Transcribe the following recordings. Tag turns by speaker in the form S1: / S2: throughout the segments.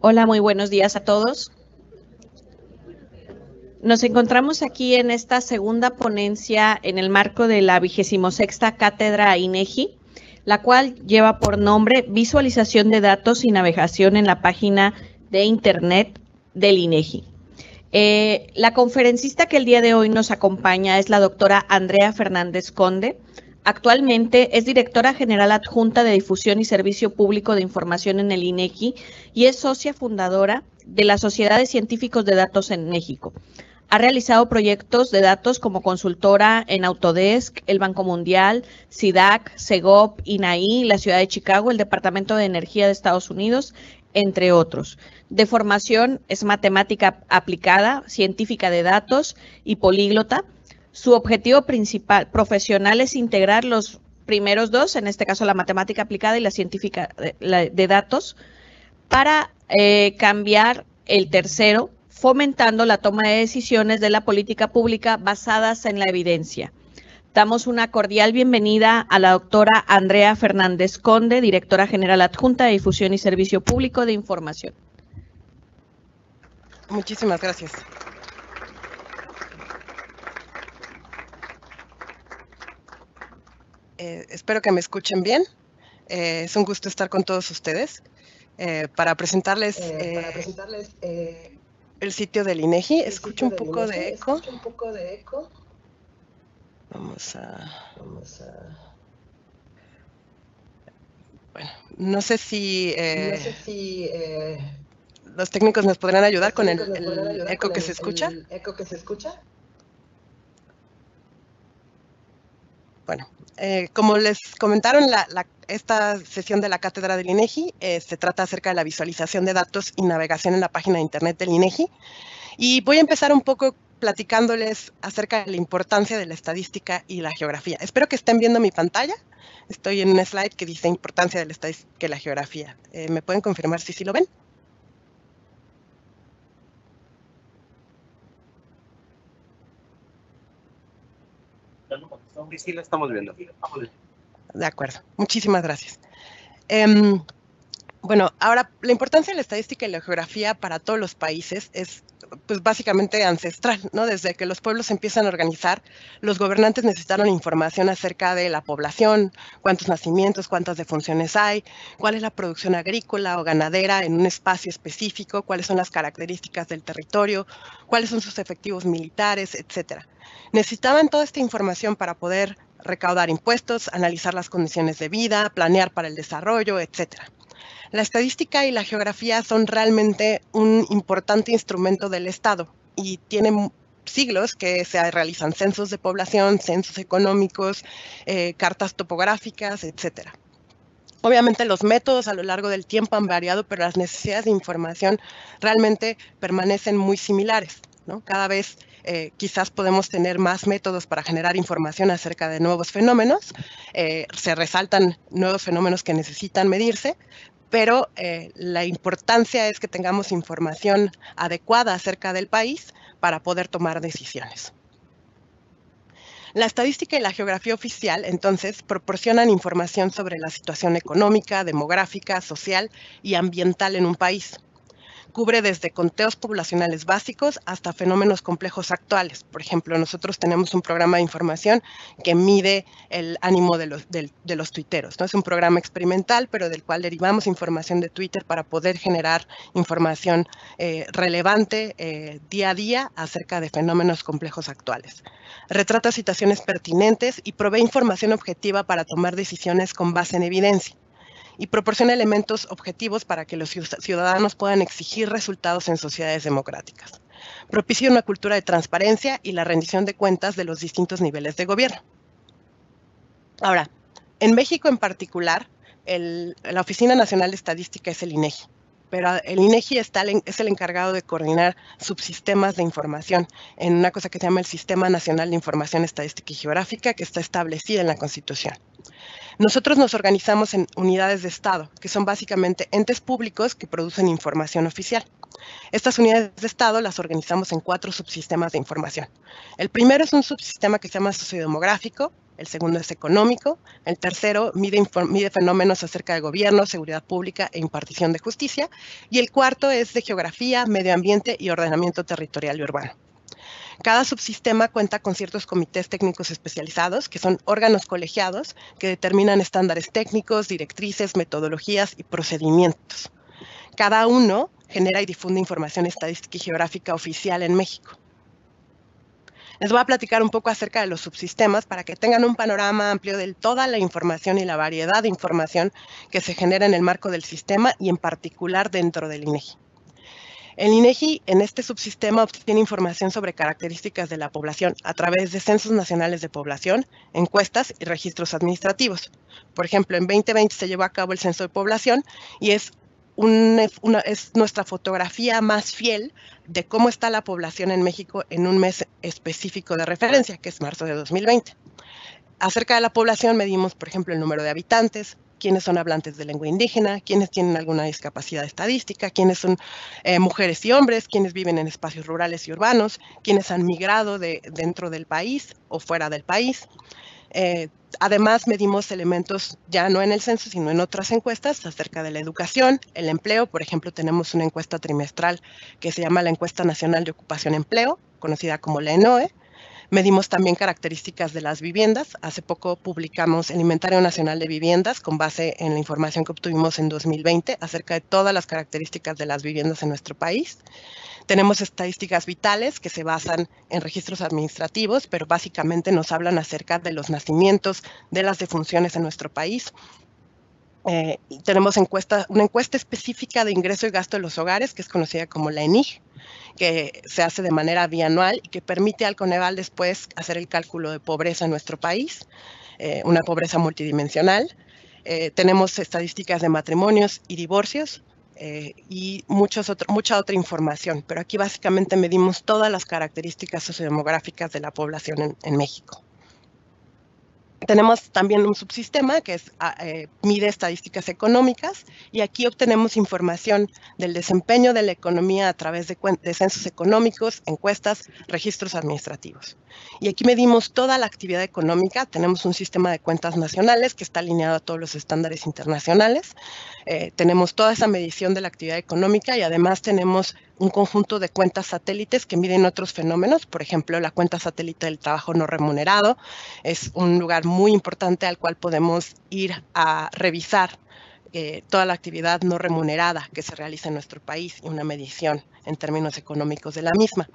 S1: Hola, muy buenos días a todos. Nos encontramos aquí en esta segunda ponencia en el marco de la 26ª Cátedra INEGI, la cual lleva por nombre Visualización de datos y navegación en la página de Internet del INEGI. La conferencista que el día de hoy nos acompaña es la doctora Andrea Fernández Conde. Actualmente es directora general adjunta de Difusión y Servicio Público de Información en el INEGI y es socia fundadora de la Sociedad de Científicos de Datos en México. Ha realizado proyectos de datos como consultora en Autodesk, el Banco Mundial, SIDAC, Segop, INAI, la Ciudad de Chicago, el Departamento de Energía de Estados Unidos, entre otros. De formación es matemática aplicada, científica de datos y políglota. Su objetivo principal profesional es integrar los primeros dos, en este caso la matemática aplicada y la científica de datos, para cambiar el tercero, fomentando la toma de decisiones de la política pública basadas en la evidencia. Damos una cordial bienvenida a la doctora Andrea Fernández Conde, directora general adjunta de Difusión y Servicio Público de Información.
S2: Muchísimas gracias. Espero que me escuchen bien. Es un gusto estar con todos ustedes para presentarles, el sitio del INEGI. Escucho un poco de eco. Vamos a... Bueno, no sé si los técnicos nos podrán ayudar con el eco que se escucha. Bueno, como les comentaron, esta sesión de la cátedra del INEGI se trata acerca de la visualización de datos y navegación en la página de internet del INEGI. Y voy a empezar un poco platicándoles acerca de la importancia de la estadística y la geografía. Espero que estén viendo mi pantalla. Estoy en un slide que dice importancia de la estadística y la geografía. ¿Me pueden confirmar si sí lo ven?
S3: Sí, lo estamos viendo.
S2: De acuerdo, muchísimas gracias. Bueno, ahora, la importancia de la estadística y la geografía para todos los países es, pues, básicamente ancestral, ¿no? Desde que los pueblos se empiezan a organizar, los gobernantes necesitaron información acerca de la población, cuántos nacimientos, cuántas defunciones hay, cuál es la producción agrícola o ganadera en un espacio específico, cuáles son las características del territorio, cuáles son sus efectivos militares, etcétera. Necesitaban toda esta información para poder recaudar impuestos, analizar las condiciones de vida, planear para el desarrollo, etcétera. La estadística y la geografía son realmente un importante instrumento del Estado y tienen siglos que se realizan censos de población, censos económicos, cartas topográficas, etcétera. Obviamente los métodos a lo largo del tiempo han variado, pero las necesidades de información realmente permanecen muy similares, ¿no? Cada vez quizás podemos tener más métodos para generar información acerca de nuevos fenómenos, se resaltan nuevos fenómenos que necesitan medirse, pero la importancia es que tengamos información adecuada acerca del país para poder tomar decisiones. La estadística y la geografía oficial, entonces, proporcionan información sobre la situación económica, demográfica, social y ambiental en un país. Cubre desde conteos poblacionales básicos hasta fenómenos complejos actuales. Por ejemplo, nosotros tenemos un programa de información que mide el ánimo de los tuiteros, ¿no? Es un programa experimental, pero del cual derivamos información de Twitter para poder generar información relevante día a día acerca de fenómenos complejos actuales. Retrata situaciones pertinentes y provee información objetiva para tomar decisiones con base en evidencia. Y proporciona elementos objetivos para que los ciudadanos puedan exigir resultados en sociedades democráticas. Propicia una cultura de transparencia y la rendición de cuentas de los distintos niveles de gobierno. Ahora, en México en particular, la Oficina Nacional de Estadística es el INEGI, pero el INEGI es el encargado de coordinar subsistemas de información en una cosa que se llama el Sistema Nacional de Información Estadística y Geográfica, que está establecida en la Constitución. Nosotros nos organizamos en unidades de Estado, que son básicamente entes públicos que producen información oficial. Estas unidades de Estado las organizamos en 4 subsistemas de información. El primero es un subsistema que se llama sociodemográfico, el segundo es económico, el tercero mide fenómenos acerca de gobierno, seguridad pública e impartición de justicia, y el cuarto es de geografía, medio ambiente y ordenamiento territorial y urbano. Cada subsistema cuenta con ciertos comités técnicos especializados, que son órganos colegiados que determinan estándares técnicos, directrices, metodologías y procedimientos. Cada uno genera y difunde información estadística y geográfica oficial en México. Les voy a platicar un poco acerca de los subsistemas para que tengan un panorama amplio de toda la información y la variedad de información que se genera en el marco del sistema y en particular dentro del INEGI. El INEGI en este subsistema obtiene información sobre características de la población a través de censos nacionales de población, encuestas y registros administrativos. Por ejemplo, en 2020 se llevó a cabo el censo de población y es nuestra fotografía más fiel de cómo está la población en México en un mes específico de referencia, que es marzo de 2020. Acerca de la población medimos, por ejemplo, el número de habitantes, quiénes son hablantes de lengua indígena, quiénes tienen alguna discapacidad estadística, quiénes son mujeres y hombres, quiénes viven en espacios rurales y urbanos, quiénes han migrado dentro del país o fuera del país. Además, medimos elementos ya no en el censo, sino en otras encuestas acerca de la educación, el empleo. Por ejemplo, tenemos una encuesta trimestral que se llama la Encuesta Nacional de Ocupación y Empleo, conocida como la ENOE. Medimos también características de las viviendas. Hace poco publicamos el Inventario Nacional de Viviendas con base en la información que obtuvimos en 2020 acerca de todas las características de las viviendas en nuestro país. Tenemos estadísticas vitales que se basan en registros administrativos, pero básicamente nos hablan acerca de los nacimientos, de las defunciones en nuestro país. Tenemos una encuesta específica de ingreso y gasto de los hogares, que es conocida como la ENIG, que se hace de manera bianual y que permite al Coneval después hacer el cálculo de pobreza en nuestro país, una pobreza multidimensional. Tenemos estadísticas de matrimonios y divorcios y mucha otra información, pero aquí básicamente medimos todas las características sociodemográficas de la población en México. Tenemos también un subsistema que mide estadísticas económicas y aquí obtenemos información del desempeño de la economía a través de censos económicos, encuestas, registros administrativos. Y aquí medimos toda la actividad económica. Tenemos un sistema de cuentas nacionales que está alineado a todos los estándares internacionales. Tenemos toda esa medición de la actividad económica y además tenemos un conjunto de cuentas satélites que miden otros fenómenos. Por ejemplo, la cuenta satélite del trabajo no remunerado es un lugar muy importante al cual podemos ir a revisar toda la actividad no remunerada que se realiza en nuestro país y una medición en términos económicos de la misma.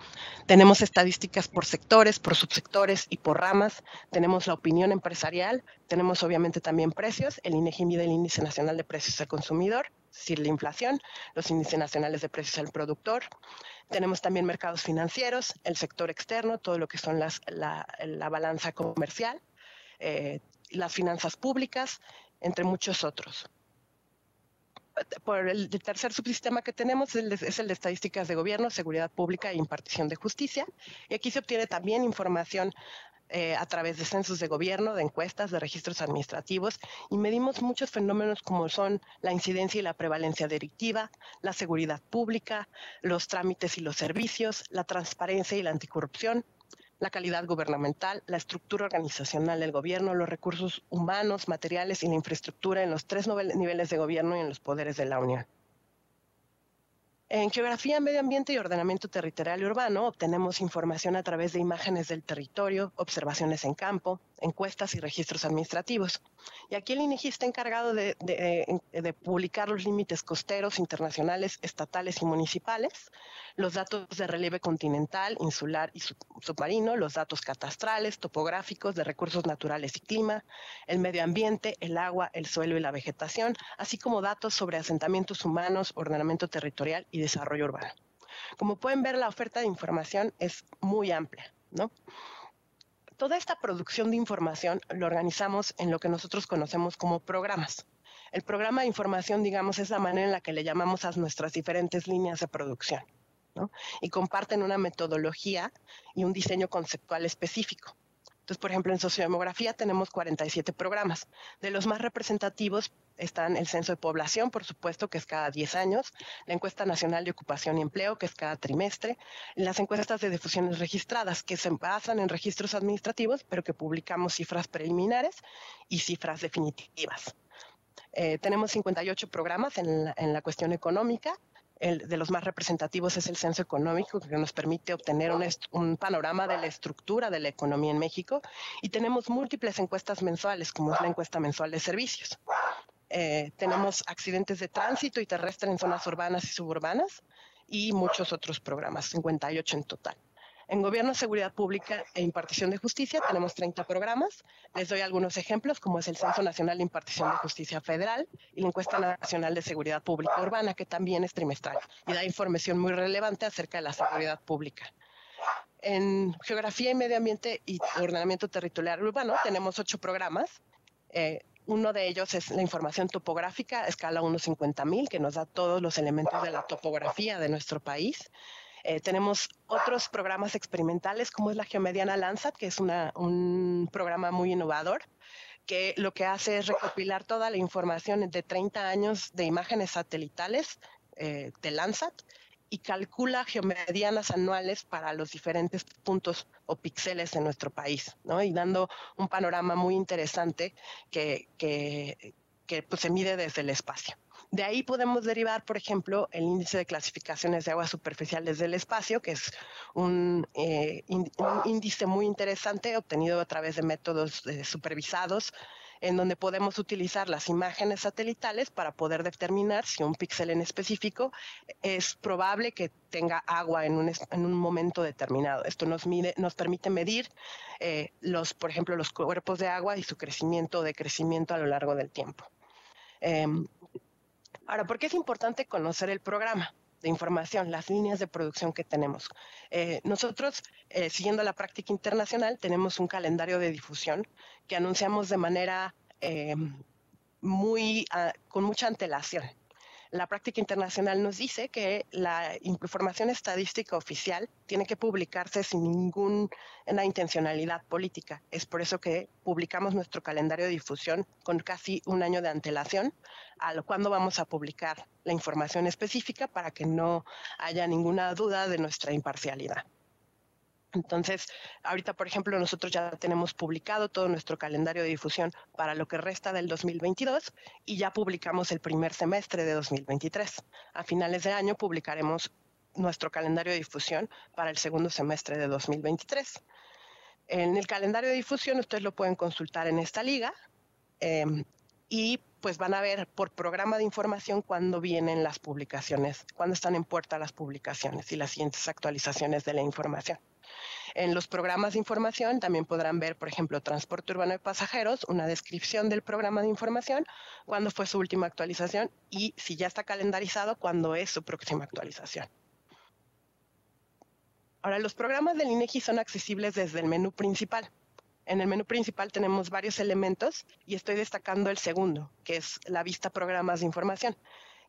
S2: Tenemos estadísticas por sectores, por subsectores y por ramas. Tenemos la opinión empresarial, tenemos obviamente también precios. El INEGI mide el Índice Nacional de Precios al Consumidor, es decir, la inflación, los índices nacionales de precios al productor. Tenemos también mercados financieros, el sector externo, todo lo que son la balanza comercial, las finanzas públicas, entre muchos otros. Por el tercer subsistema que tenemos es el de estadísticas de gobierno, seguridad pública e impartición de justicia. Y aquí se obtiene también información a través de censos de gobierno, de encuestas, de registros administrativos, y medimos muchos fenómenos como son la incidencia y la prevalencia delictiva, la seguridad pública, los trámites y los servicios, la transparencia y la anticorrupción, la calidad gubernamental, la estructura organizacional del gobierno, los recursos humanos, materiales y la infraestructura en los 3 niveles de gobierno y en los poderes de la Unión. En geografía, medio ambiente y ordenamiento territorial y urbano obtenemos información a través de imágenes del territorio, observaciones en campo, encuestas y registros administrativos. Y aquí el INEGI está encargado de publicar los límites costeros, internacionales, estatales y municipales, los datos de relieve continental, insular y submarino, los datos catastrales, topográficos, de recursos naturales y clima, el medio ambiente, el agua, el suelo y la vegetación, así como datos sobre asentamientos humanos, ordenamiento territorial y desarrollo urbano. Como pueden ver, la oferta de información es muy amplia, ¿no? Toda esta producción de información lo organizamos en lo que nosotros conocemos como programas. El programa de información, digamos, es la manera en la que le llamamos a nuestras diferentes líneas de producción, ¿no? Y comparten una metodología y un diseño conceptual específico. Entonces, por ejemplo, en sociodemografía tenemos 47 programas. De los más representativos están el censo de población, por supuesto, que es cada 10 años, la encuesta nacional de ocupación y empleo, que es cada trimestre, las encuestas de difusiones registradas, que se basan en registros administrativos, pero que publicamos cifras preliminares y cifras definitivas. Tenemos 58 programas en la cuestión económica. El de los más representativos es el censo económico, que nos permite obtener un panorama de la estructura de la economía en México, y tenemos múltiples encuestas mensuales, como es la encuesta mensual de servicios. Tenemos accidentes de tránsito y terrestre en zonas urbanas y suburbanas, y muchos otros programas, 58 en total. En Gobierno, Seguridad Pública e Impartición de Justicia tenemos 30 programas. Les doy algunos ejemplos, como es el Censo Nacional de Impartición de Justicia Federal y la Encuesta Nacional de Seguridad Pública Urbana, que también es trimestral y da información muy relevante acerca de la seguridad pública. En Geografía y Medio Ambiente y Ordenamiento Territorial Urbano tenemos 8 programas. Uno de ellos es la información topográfica, escala 1/50,000, que nos da todos los elementos de la topografía de nuestro país. Tenemos otros programas experimentales, como es la Geomediana Landsat, que es un programa muy innovador, que lo que hace es recopilar toda la información de 30 años de imágenes satelitales de Landsat y calcula geomedianas anuales para los diferentes puntos o píxeles de nuestro país, ¿no? Y dando un panorama muy interesante que pues, se mide desde el espacio. De ahí podemos derivar, por ejemplo, el índice de clasificaciones de aguas superficiales del espacio, que es un índice muy interesante obtenido a través de métodos supervisados, en donde podemos utilizar las imágenes satelitales para poder determinar si un píxel en específico es probable que tenga agua en un momento determinado. Esto nos permite medir, por ejemplo, los cuerpos de agua y su crecimiento o decrecimiento a lo largo del tiempo. Ahora, ¿por qué es importante conocer el programa de información, las líneas de producción que tenemos? Nosotros, siguiendo la práctica internacional, tenemos un calendario de difusión que anunciamos de manera con mucha antelación. La práctica internacional nos dice que la información estadística oficial tiene que publicarse sin ninguna intencionalidad política. Es por eso que publicamos nuestro calendario de difusión con casi un año de antelación a cuándo vamos a publicar la información específica, para que no haya ninguna duda de nuestra imparcialidad. Entonces, ahorita, por ejemplo, nosotros ya tenemos publicado todo nuestro calendario de difusión para lo que resta del 2022 y ya publicamos el primer semestre de 2023. A finales de año publicaremos nuestro calendario de difusión para el segundo semestre de 2023. En el calendario de difusión ustedes lo pueden consultar en esta liga y pues van a ver por programa de información cuándo vienen las publicaciones, cuándo están en puerta las publicaciones y las siguientes actualizaciones de la información. En los programas de información también podrán ver, por ejemplo, transporte urbano de pasajeros, una descripción del programa de información, cuándo fue su última actualización y si ya está calendarizado, cuándo es su próxima actualización. Ahora, los programas del INEGI son accesibles desde el menú principal. En el menú principal tenemos varios elementos y estoy destacando el segundo, que es la vista programas de información.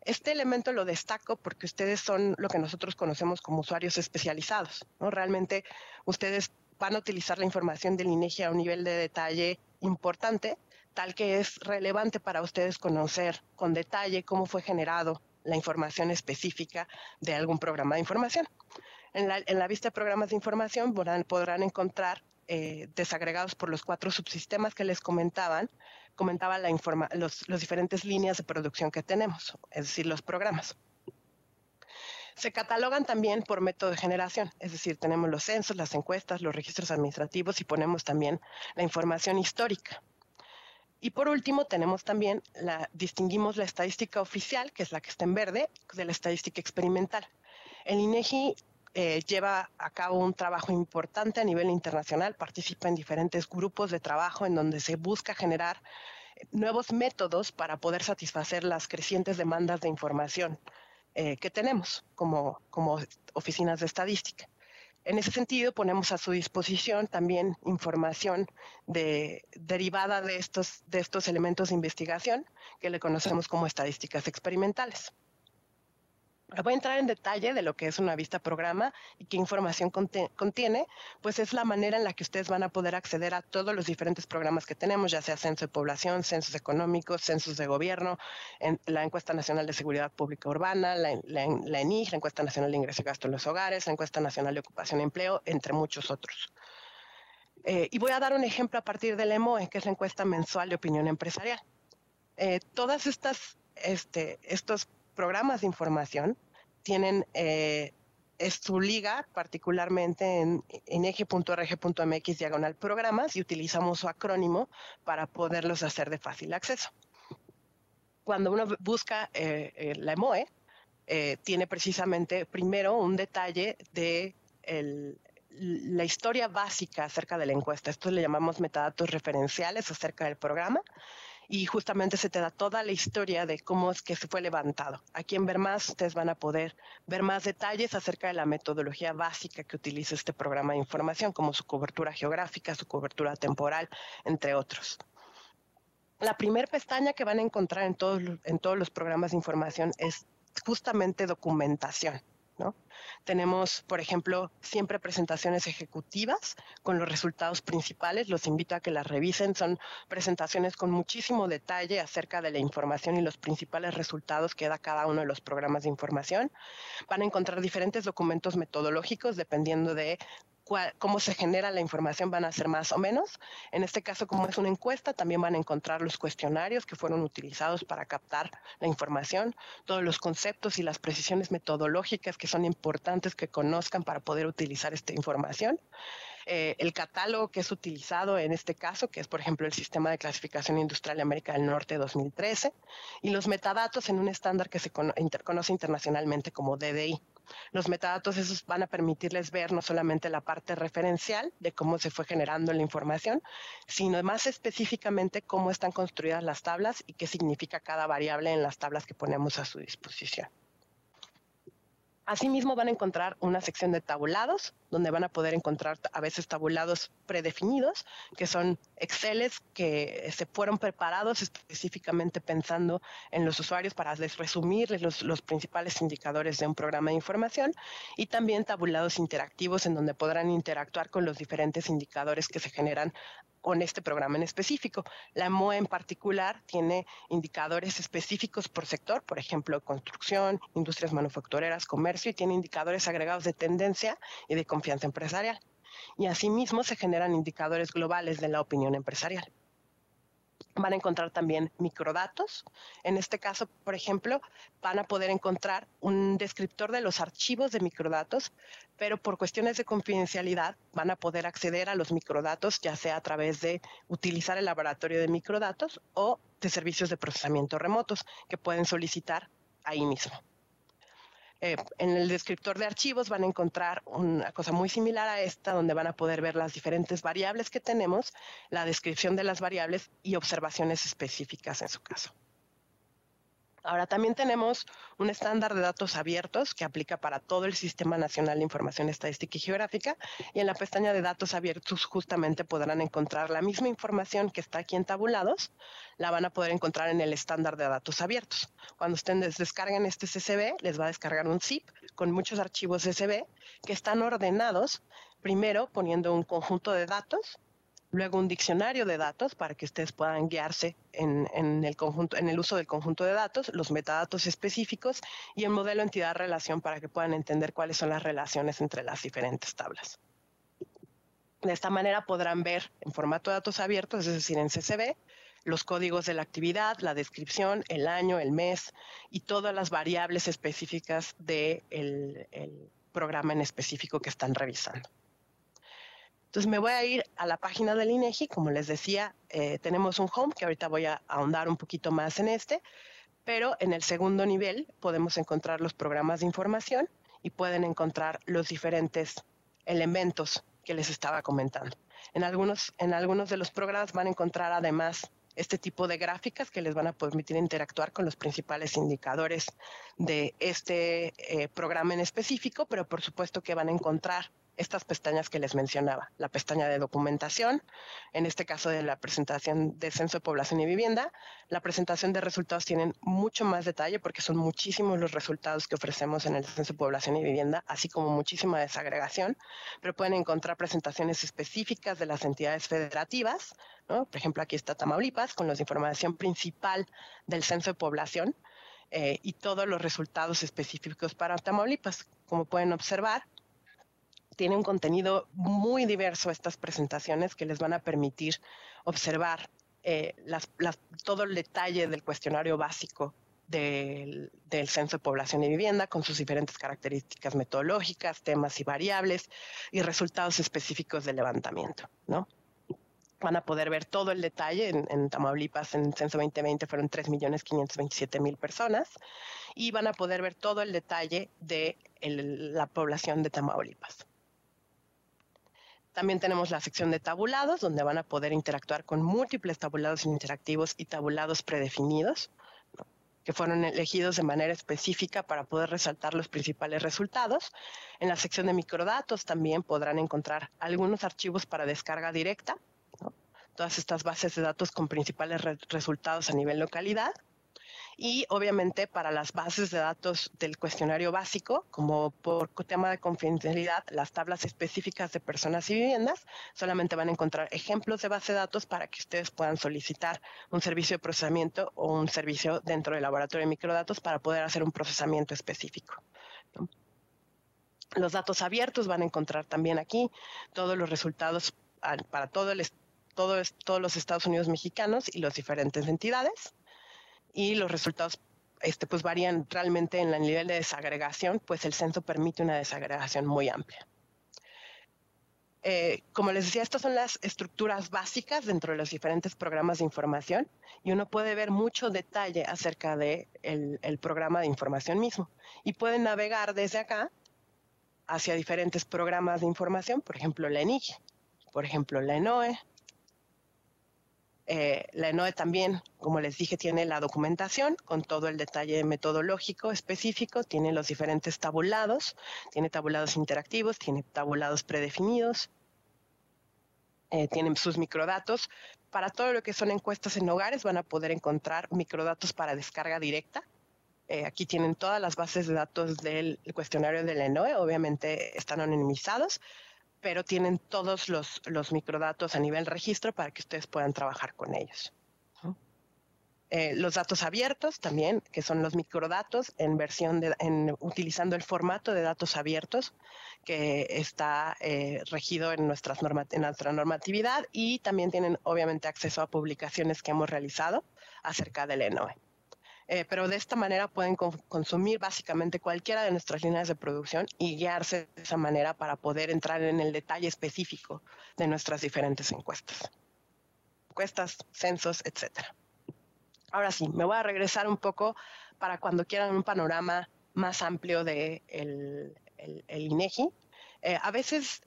S2: Este elemento lo destaco porque ustedes son lo que nosotros conocemos como usuarios especializados, ¿no? Realmente ustedes van a utilizar la información del INEGI a un nivel de detalle importante, tal que es relevante para ustedes conocer con detalle cómo fue generado la información específica de algún programa de información. En la vista de programas de información podrán encontrar desagregados por los 4 subsistemas que les comentaba los diferentes líneas de producción que tenemos, es decir, los programas. Se catalogan también por método de generación, es decir, tenemos los censos, las encuestas, los registros administrativos y ponemos también la información histórica. Y por último, distinguimos la estadística oficial, que es la que está en verde, de la estadística experimental. El INEGI lleva a cabo un trabajo importante a nivel internacional, participa en diferentes grupos de trabajo en donde se busca generar nuevos métodos para poder satisfacer las crecientes demandas de información que tenemos como oficinas de estadística. En ese sentido, ponemos a su disposición también información derivada de estos elementos de investigación que le conocemos como estadísticas experimentales. Voy a entrar en detalle de lo que es una vista programa y qué información contiene, pues es la manera en la que ustedes van a poder acceder a todos los diferentes programas que tenemos, ya sea censo de población, censos económicos, censos de gobierno, la encuesta nacional de seguridad pública urbana, la ENIG, la encuesta nacional de ingreso y gasto en los hogares, la encuesta nacional de ocupación y empleo, entre muchos otros. Y voy a dar un ejemplo a partir del EMOE, que es la encuesta mensual de opinión empresarial. Todas estos programas de información tienen su liga, particularmente en inegi.rg.mx/programas, y utilizamos su acrónimo para poderlos hacer de fácil acceso. Cuando uno busca la EMOE, tiene precisamente primero un detalle de la historia básica acerca de la encuesta. Esto le llamamos metadatos referenciales acerca del programa. Y justamente se te da toda la historia de cómo es que se fue levantado. Aquí en Ver Más ustedes van a poder ver más detalles acerca de la metodología básica que utiliza este programa de información, como su cobertura geográfica, su cobertura temporal, entre otros. La primera pestaña que van a encontrar en todos los programas de información es justamente documentación, ¿no? Tenemos, por ejemplo, siempre presentaciones ejecutivas con los resultados principales. Los invito a que las revisen. Son presentaciones con muchísimo detalle acerca de la información y los principales resultados que da cada uno de los programas de información. Van a encontrar diferentes documentos metodológicos dependiendo de cómo se genera la información, van a ser más o menos. En este caso, como es una encuesta, también van a encontrar los cuestionarios que fueron utilizados para captar la información, todos los conceptos y las precisiones metodológicas que son importantes que conozcan para poder utilizar esta información. El catálogo que es utilizado en este caso, que es, por ejemplo, el Sistema de Clasificación Industrial de América del Norte 2013, y los metadatos en un estándar que se conoce internacionalmente como DDI. Los metadatos esos van a permitirles ver no solamente la parte referencial de cómo se fue generando la información, sino más específicamente cómo están construidas las tablas y qué significa cada variable en las tablas que ponemos a su disposición. Asimismo van a encontrar una sección de tabulados, donde van a poder encontrar a veces tabulados predefinidos, que son Exceles que se fueron preparados específicamente pensando en los usuarios para resumirles los principales indicadores de un programa de información, y también tabulados interactivos en donde podrán interactuar con los diferentes indicadores que se generan con este programa en específico. La EMOE en particular tiene indicadores específicos por sector, por ejemplo, construcción, industrias manufactureras, comercio, y tiene indicadores agregados de tendencia y de confianza empresarial. Y asimismo se generan indicadores globales de la opinión empresarial. Van a encontrar también microdatos. En este caso, por ejemplo, van a poder encontrar un descriptor de los archivos de microdatos, pero por cuestiones de confidencialidad van a poder acceder a los microdatos, ya sea a través de utilizar el laboratorio de microdatos o de servicios de procesamiento remotos que pueden solicitar ahí mismo. En el descriptor de archivos van a encontrar una cosa muy similar a esta, donde van a poder ver las diferentes variables que tenemos, la descripción de las variables y observaciones específicas en su caso. Ahora también tenemos un estándar de datos abiertos que aplica para todo el Sistema Nacional de Información Estadística y Geográfica, y en la pestaña de datos abiertos justamente podrán encontrar la misma información que está aquí en tabulados, la van a poder encontrar en el estándar de datos abiertos. Cuando ustedes descarguen este CSV, les va a descargar un zip con muchos archivos CSV que están ordenados, primero poniendo un conjunto de datos, luego un diccionario de datos para que ustedes puedan guiarse en el uso del conjunto de datos, los metadatos específicos y el modelo entidad-relación para que puedan entender cuáles son las relaciones entre las diferentes tablas. De esta manera podrán ver en formato de datos abiertos, es decir, en CSV, los códigos de la actividad, la descripción, el año, el mes y todas las variables específicas del programa en específico que están revisando. Entonces me voy a ir a la página del INEGI. Como les decía, tenemos un home que ahorita voy a ahondar un poquito más en pero en el segundo nivel podemos encontrar los programas de información y pueden encontrar los diferentes elementos que les estaba comentando. En algunos de los programas van a encontrar además este tipo de gráficas que les van a permitir interactuar con los principales indicadores de este programa en específico, pero por supuesto que van a encontrar estas pestañas que les mencionaba, la pestaña de documentación, en este caso de la presentación de Censo de Población y Vivienda. La presentación de resultados tienen mucho más detalle porque son muchísimos los resultados que ofrecemos en el Censo de Población y Vivienda, así como muchísima desagregación, pero pueden encontrar presentaciones específicas de las entidades federativas, ¿no? Por ejemplo, aquí está Tamaulipas con la información principal del Censo de Población y todos los resultados específicos para Tamaulipas. Como pueden observar, tiene un contenido muy diverso estas presentaciones que les van a permitir observar todo el detalle del cuestionario básico del Censo de Población y Vivienda con sus diferentes características metodológicas, temas y variables y resultados específicos del levantamiento, ¿no? Van a poder ver todo el detalle. En Tamaulipas, en el Censo 2020 fueron 3.527.000 personas y van a poder ver todo el detalle de la población de Tamaulipas. También tenemos la sección de tabulados, donde van a poder interactuar con múltiples tabulados interactivos y tabulados predefinidos, ¿no?, que fueron elegidos de manera específica para poder resaltar los principales resultados. En la sección de microdatos también podrán encontrar algunos archivos para descarga directa, ¿no?, todas estas bases de datos con principales resultados a nivel localidad. Y obviamente para las bases de datos del cuestionario básico, como por tema de confidencialidad, las tablas específicas de personas y viviendas, solamente van a encontrar ejemplos de base de datos para que ustedes puedan solicitar un servicio de procesamiento o un servicio dentro del laboratorio de microdatos para poder hacer un procesamiento específico, ¿no? Los datos abiertos van a encontrar también aquí todos los resultados para todos los Estados Unidos mexicanos y las diferentes entidades. Y los resultados pues varían realmente en el nivel de desagregación, pues el censo permite una desagregación muy amplia. Como les decía, estas son las estructuras básicas dentro de los diferentes programas de información y uno puede ver mucho detalle acerca de el programa de información mismo. Y pueden navegar desde acá hacia diferentes programas de información, por ejemplo, la ENIGE, por ejemplo, la ENOE. La ENOE también, como les dije, tiene la documentación con todo el detalle metodológico específico, tiene los diferentes tabulados, tiene tabulados interactivos, tiene tabulados predefinidos, tienen sus microdatos. Para todo lo que son encuestas en hogares van a poder encontrar microdatos para descarga directa. Aquí tienen todas las bases de datos del cuestionario de la ENOE, obviamente están anonimizados, pero tienen todos los microdatos a nivel registro para que ustedes puedan trabajar con ellos. Los datos abiertos también, que son los microdatos utilizando el formato de datos abiertos que está regido en nuestra normatividad, y también tienen obviamente acceso a publicaciones que hemos realizado acerca del ENOE. Pero de esta manera pueden consumir básicamente cualquiera de nuestras líneas de producción y guiarse de esa manera para poder entrar en el detalle específico de nuestras diferentes encuestas, censos, etcétera. Ahora sí, me voy a regresar un poco para cuando quieran un panorama más amplio de el INEGI. A veces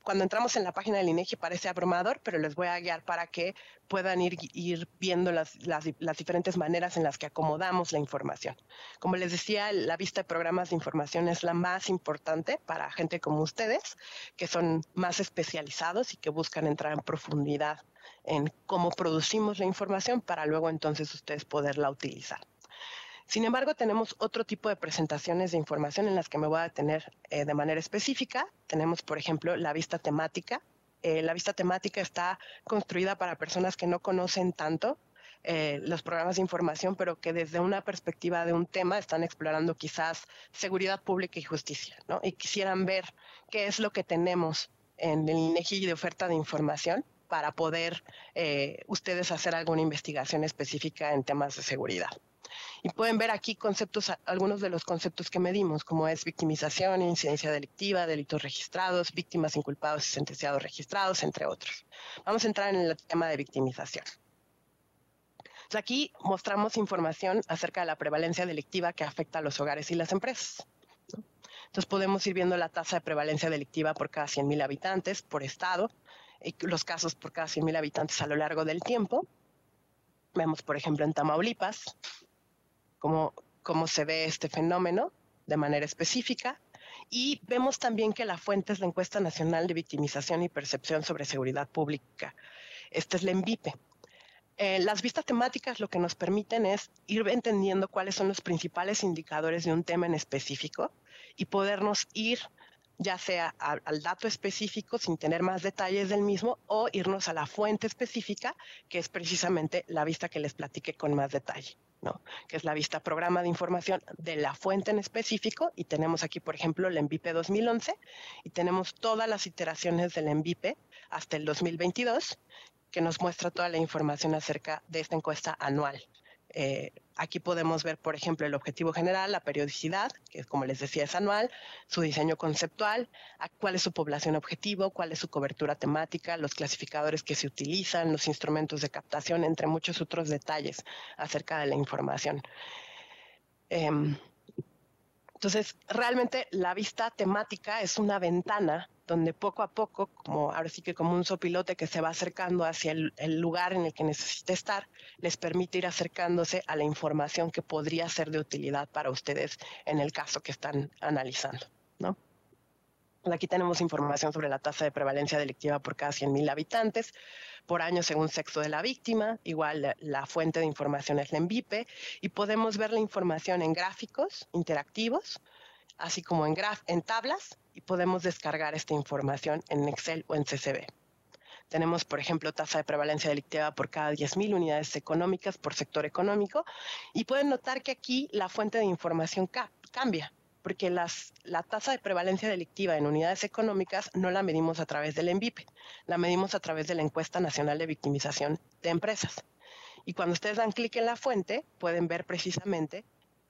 S2: cuando entramos en la página del INEGI parece abrumador, pero les voy a guiar para que puedan ir viendo las diferentes maneras en las que acomodamos la información. Como les decía, la vista de programas de información es la más importante para gente como ustedes, que son más especializados y que buscan entrar en profundidad en cómo producimos la información para luego entonces ustedes poderla utilizar. Sin embargo, tenemos otro tipo de presentaciones de información en las que me voy a detener de manera específica. Tenemos, por ejemplo, la vista temática. La vista temática está construida para personas que no conocen tanto los programas de información, pero que desde una perspectiva de un tema están explorando quizás seguridad pública y justicia, ¿no? Y quisieran ver qué es lo que tenemos en el INEGI de oferta de información para poder ustedes hacer alguna investigación específica en temas de seguridad. Y pueden ver aquí algunos de los conceptos que medimos, como es victimización, incidencia delictiva, delitos registrados, víctimas, inculpados y sentenciados registrados, entre otros. Vamos a entrar en el tema de victimización. Entonces, aquí mostramos información acerca de la prevalencia delictiva que afecta a los hogares y las empresas, ¿no? Entonces podemos ir viendo la tasa de prevalencia delictiva por cada 100,000 habitantes por estado, y los casos por cada 100,000 habitantes a lo largo del tiempo. Vemos, por ejemplo, en Tamaulipas cómo se ve este fenómeno de manera específica, Y vemos también que la fuente es la Encuesta Nacional de Victimización y Percepción sobre Seguridad Pública. Esta es la ENVIPE. Las vistas temáticas lo que nos permiten es ir entendiendo cuáles son los principales indicadores de un tema en específico y podernos ir ya sea al dato específico sin tener más detalles del mismo o irnos a la fuente específica, que es precisamente la vista que les platiqué con más detalle, ¿no? Que es la vista programa de información de la fuente en específico, y tenemos aquí, por ejemplo, el ENVIPE 2011, y tenemos todas las iteraciones del ENVIPE hasta el 2022, que nos muestra toda la información acerca de esta encuesta anual. Aquí podemos ver, por ejemplo, el objetivo general, la periodicidad, que como les decía es anual, su diseño conceptual, cuál es su población objetivo, cuál es su cobertura temática, los clasificadores que se utilizan, los instrumentos de captación, entre muchos otros detalles acerca de la información. Entonces, realmente la vista temática es una ventana donde poco a poco, como ahora sí que como un sopilote que se va acercando hacia el lugar en el que necesite estar, les permite ir acercándose a la información que podría ser de utilidad para ustedes en el caso que están analizando, ¿no? Aquí tenemos información sobre la tasa de prevalencia delictiva por cada 100,000 habitantes, por año según sexo de la víctima, igual la fuente de información es la ENVIPE, y podemos ver la información en gráficos interactivos, así como en tablas, y podemos descargar esta información en Excel o en CSV. Tenemos, por ejemplo, tasa de prevalencia delictiva por cada 10,000 unidades económicas por sector económico, y pueden notar que aquí la fuente de información cambia, porque la tasa de prevalencia delictiva en unidades económicas no la medimos a través del ENVIPE, la medimos a través de la Encuesta Nacional de Victimización de Empresas. Y cuando ustedes dan clic en la fuente, pueden ver precisamente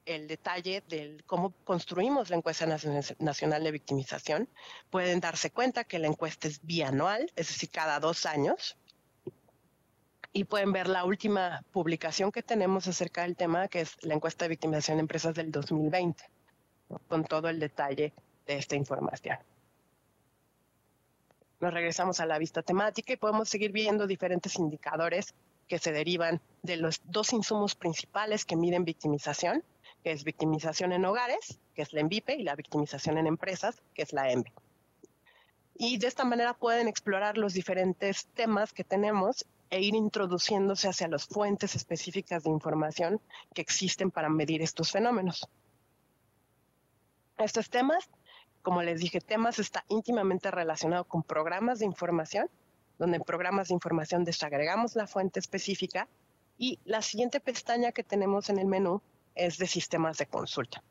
S2: el detalle de cómo construimos la Encuesta Nacional de Victimización. Pueden darse cuenta que la encuesta es bianual, es decir, cada 2 años. Y pueden ver la última publicación que tenemos acerca del tema, que es la Encuesta de Victimización de Empresas del 2020, ¿no? Con todo el detalle de esta información. Nos regresamos a la vista temática y podemos seguir viendo diferentes indicadores que se derivan de los 2 insumos principales que miden victimización, que es victimización en hogares, que es la ENVIPE, y la victimización en empresas, que es la ENVE. Y de esta manera pueden explorar los diferentes temas que tenemos e ir introduciéndose hacia las fuentes específicas de información que existen para medir estos fenómenos. Estos temas, como les dije, temas está íntimamente relacionado con programas de información, donde en programas de información desagregamos la fuente específica, y la siguiente pestaña que tenemos en el menú es de sistemas de consulta.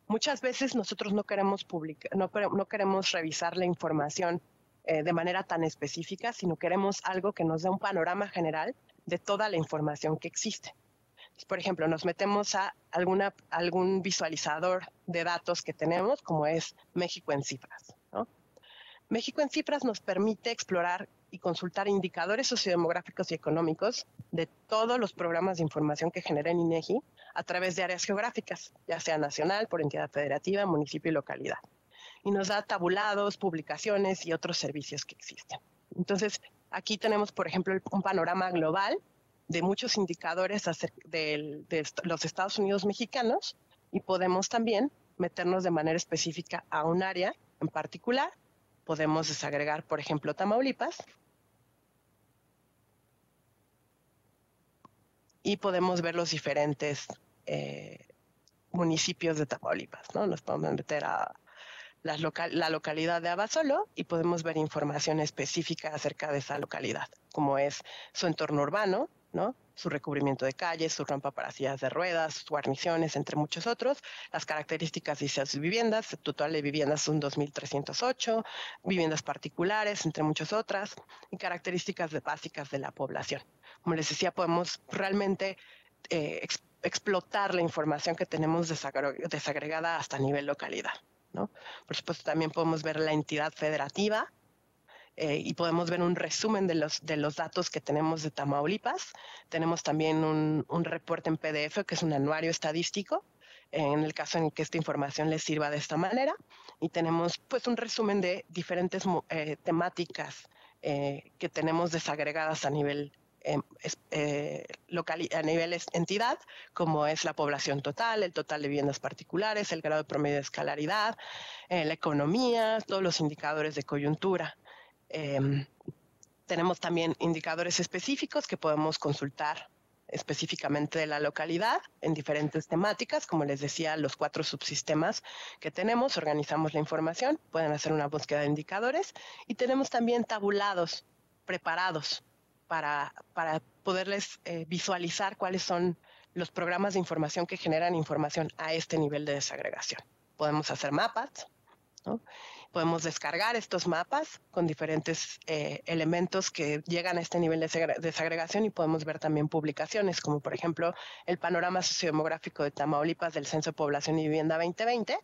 S2: Muchas veces nosotros no queremos no queremos revisar la información de manera tan específica, sino queremos algo que nos dé un panorama general de toda la información que existe. Entonces, por ejemplo, nos metemos a algún visualizador de datos que tenemos, como es México en Cifras, ¿no? México en Cifras nos permite explorar y consultar indicadores sociodemográficos y económicos de todos los programas de información que genera en INEGI a través de áreas geográficas, ya sea nacional, por entidad federativa, municipio y localidad. Y nos da tabulados, publicaciones y otros servicios que existen. Entonces, aquí tenemos, por ejemplo, un panorama global de muchos indicadores de los Estados Unidos mexicanos, y podemos también meternos de manera específica a un área en particular. Podemos desagregar, por ejemplo, Tamaulipas, y podemos ver los diferentes municipios de Tamaulipas, ¿no? Nos podemos meter a la localidad de Abasolo y podemos ver información específica acerca de esa localidad, como es su entorno urbano, ¿no? Su recubrimiento de calles, su rampa para sillas de ruedas, sus guarniciones, entre muchos otros, las características de sus viviendas, el total de viviendas son 2,308, viviendas particulares, entre muchas otras, y características básicas de la población. Como les decía, podemos realmente explotar la información que tenemos desagregada hasta nivel localidad, ¿no? Por supuesto, también podemos ver la entidad federativa, y podemos ver un resumen de los datos que tenemos de Tamaulipas. Tenemos también un reporte en PDF, que es un anuario estadístico, en el caso en que esta información les sirva de esta manera. Y tenemos pues un resumen de diferentes temáticas que tenemos desagregadas a nivel a nivel entidad, como es la población total, el total de viviendas particulares, el grado de promedio de escolaridad, la economía, todos los indicadores de coyuntura. Tenemos también indicadores específicos que podemos consultar específicamente de la localidad en diferentes temáticas. Como les decía, los 4 subsistemas que tenemos, organizamos la información, pueden hacer una búsqueda de indicadores y tenemos también tabulados preparados para poderles visualizar cuáles son los programas de información que generan información a este nivel de desagregación. Podemos hacer mapas, ¿no? Podemos descargar estos mapas con diferentes elementos que llegan a este nivel de desagregación y podemos ver también publicaciones, como por ejemplo el panorama sociodemográfico de Tamaulipas del Censo de Población y Vivienda 2020,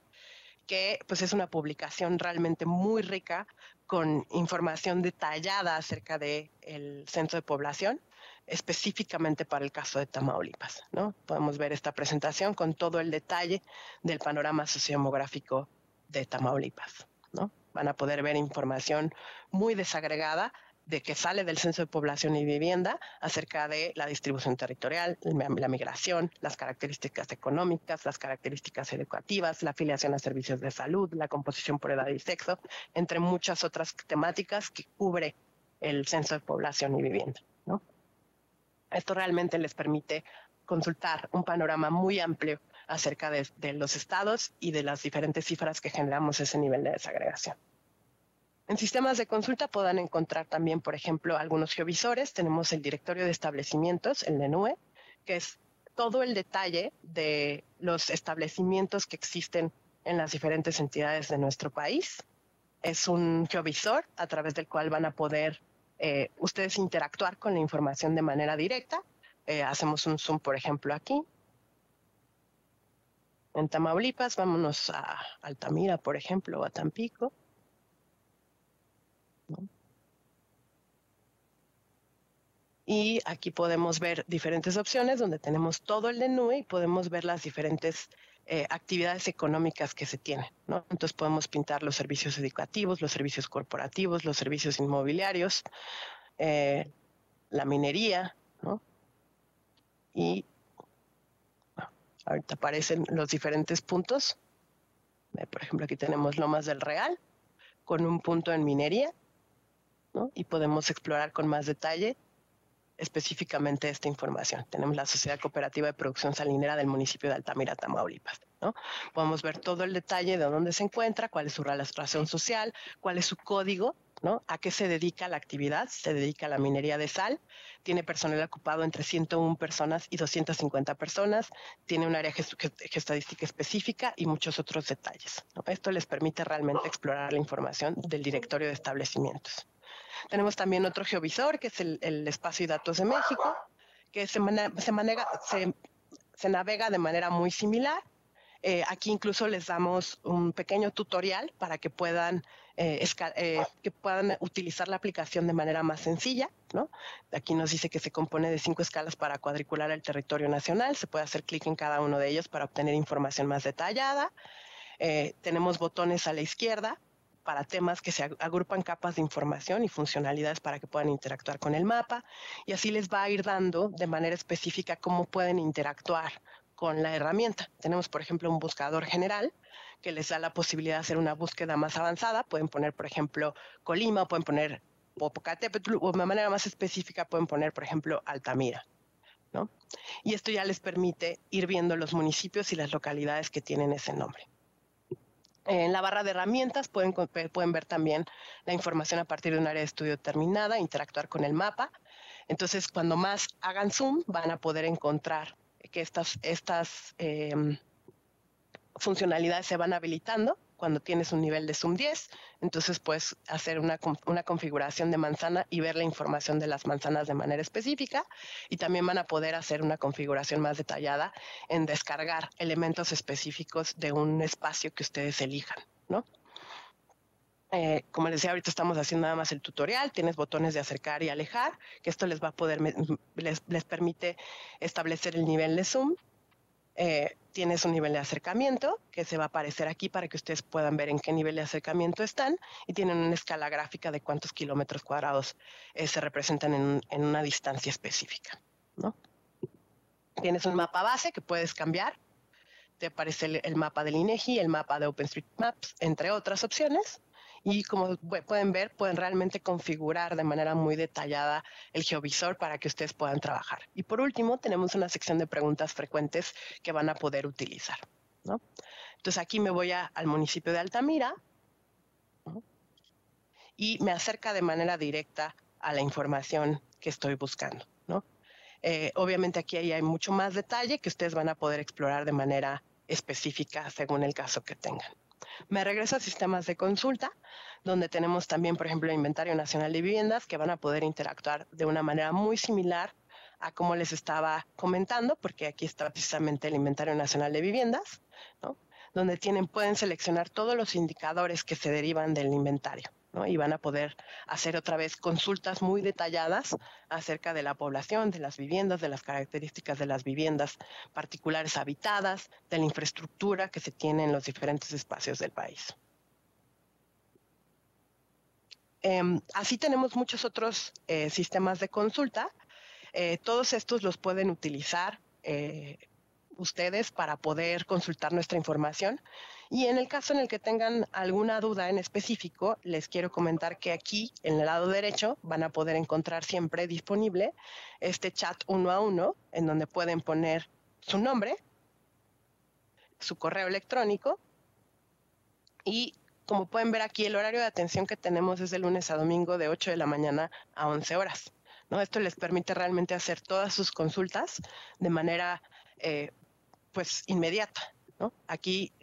S2: que pues es una publicación realmente muy rica con información detallada acerca del censo de población, específicamente para el caso de Tamaulipas, ¿no? Podemos ver esta presentación con todo el detalle del panorama sociodemográfico de Tamaulipas, ¿no? Van a poder ver información muy desagregada de que sale del Censo de Población y Vivienda acerca de la distribución territorial, la migración, las características económicas, las características educativas, la afiliación a servicios de salud, la composición por edad y sexo, entre muchas otras temáticas que cubre el Censo de Población y Vivienda, ¿no? Esto realmente les permite consultar un panorama muy amplio acerca de los estados y de las diferentes cifras que generamos ese nivel de desagregación. En sistemas de consulta podrán encontrar también, por ejemplo, algunos geovisores. Tenemos el directorio de establecimientos, el DENUE, que es todo el detalle de los establecimientos que existen en las diferentes entidades de nuestro país. Es un geovisor a través del cual van a poder ustedes interactuar con la información de manera directa. Hacemos un zoom, por ejemplo, aquí. En Tamaulipas, vámonos a Altamira, por ejemplo, o a Tampico, ¿no? Y aquí podemos ver diferentes opciones donde tenemos todo el DENUE y podemos ver las diferentes actividades económicas que se tienen, ¿no? Entonces podemos pintar los servicios educativos, los servicios corporativos, los servicios inmobiliarios, la minería, ¿no? Y ahorita aparecen los diferentes puntos. Por ejemplo, aquí tenemos Lomas del Real con un punto en minería, ¿no? Y podemos explorar con más detalle específicamente esta información. Tenemos la Sociedad Cooperativa de Producción Salinera del municipio de Altamira, Tamaulipas, ¿no? Podemos ver todo el detalle de dónde se encuentra, cuál es su razón social, cuál es su código, ¿no? A qué se dedica la actividad. Se dedica a la minería de sal, tiene personal ocupado entre 101 personas y 250 personas, tiene un área geostadística específica y muchos otros detalles, ¿no? Esto les permite realmente explorar la información del directorio de establecimientos. Tenemos también otro geovisor, que es el Espacio y Datos de México, que se navega de manera muy similar. Aquí incluso les damos un pequeño tutorial para que puedan utilizar la aplicación de manera más sencilla, ¿no? Aquí nos dice que se compone de 5 escalas para cuadricular el territorio nacional. Se puede hacer clic en cada uno de ellos para obtener información más detallada. Tenemos botones a la izquierda para temas que se agrupan capas de información y funcionalidades para que puedan interactuar con el mapa, y así les va a ir dando de manera específica cómo pueden interactuar con la herramienta. Tenemos, por ejemplo, un buscador general que les da la posibilidad de hacer una búsqueda más avanzada. Pueden poner, por ejemplo, Colima, pueden poner Popocatépetl, o de manera más específica pueden poner, por ejemplo, Altamira, ¿no? Y esto ya les permite ir viendo los municipios y las localidades que tienen ese nombre. En la barra de herramientas pueden ver también la información a partir de un área de estudio determinada, interactuar con el mapa. Entonces, cuando más hagan zoom, van a poder encontrar que estas funcionalidades se van habilitando cuando tienes un nivel de zoom 10. Entonces puedes hacer una configuración de manzana y ver la información de las manzanas de manera específica, y también van a poder hacer una configuración más detallada en descargar elementos específicos de un espacio que ustedes elijan, ¿no? Como les decía, ahorita estamos haciendo nada más el tutorial. Tienes botones de acercar y alejar, que esto les va a poder les permite establecer el nivel de zoom. tienes un nivel de acercamiento que se va a aparecer aquí para que ustedes puedan ver en qué nivel de acercamiento están, y tienen una escala gráfica de cuántos kilómetros cuadrados se representan en una distancia específica, ¿no? Tienes un mapa base que puedes cambiar. Te aparece el mapa del INEGI, el mapa de OpenStreetMaps, entre otras opciones. Y como pueden ver, pueden realmente configurar de manera muy detallada el geovisor para que ustedes puedan trabajar. Y por último, tenemos una sección de preguntas frecuentes que van a poder utilizar, ¿no? Entonces aquí me voy al municipio de Altamira, ¿no? Y me acerca de manera directa a la información que estoy buscando, ¿no? Obviamente aquí hay mucho más detalle que ustedes van a poder explorar de manera específica según el caso que tengan. Me regreso a sistemas de consulta, donde tenemos también, por ejemplo, el Inventario Nacional de Viviendas, que van a poder interactuar de una manera muy similar a como les estaba comentando, porque aquí está precisamente el Inventario Nacional de Viviendas, ¿no? Donde pueden seleccionar todos los indicadores que se derivan del inventario, ¿no? Y van a poder hacer otra vez consultas muy detalladas acerca de la población, de las viviendas, de las características de las viviendas particulares habitadas, de la infraestructura que se tiene en los diferentes espacios del país. Así tenemos muchos otros sistemas de consulta. Todos estos los pueden utilizar ustedes para poder consultar nuestra información, y en el caso en el que tengan alguna duda en específico, les quiero comentar que aquí en el lado derecho van a poder encontrar siempre disponible este chat 1 a 1, en donde pueden poner su nombre, su correo electrónico, y como pueden ver aquí, el horario de atención que tenemos es de lunes a domingo de 8 de la mañana a 11 horas, ¿no? Esto les permite realmente hacer todas sus consultas de manera pues inmediata, ¿no? Aquí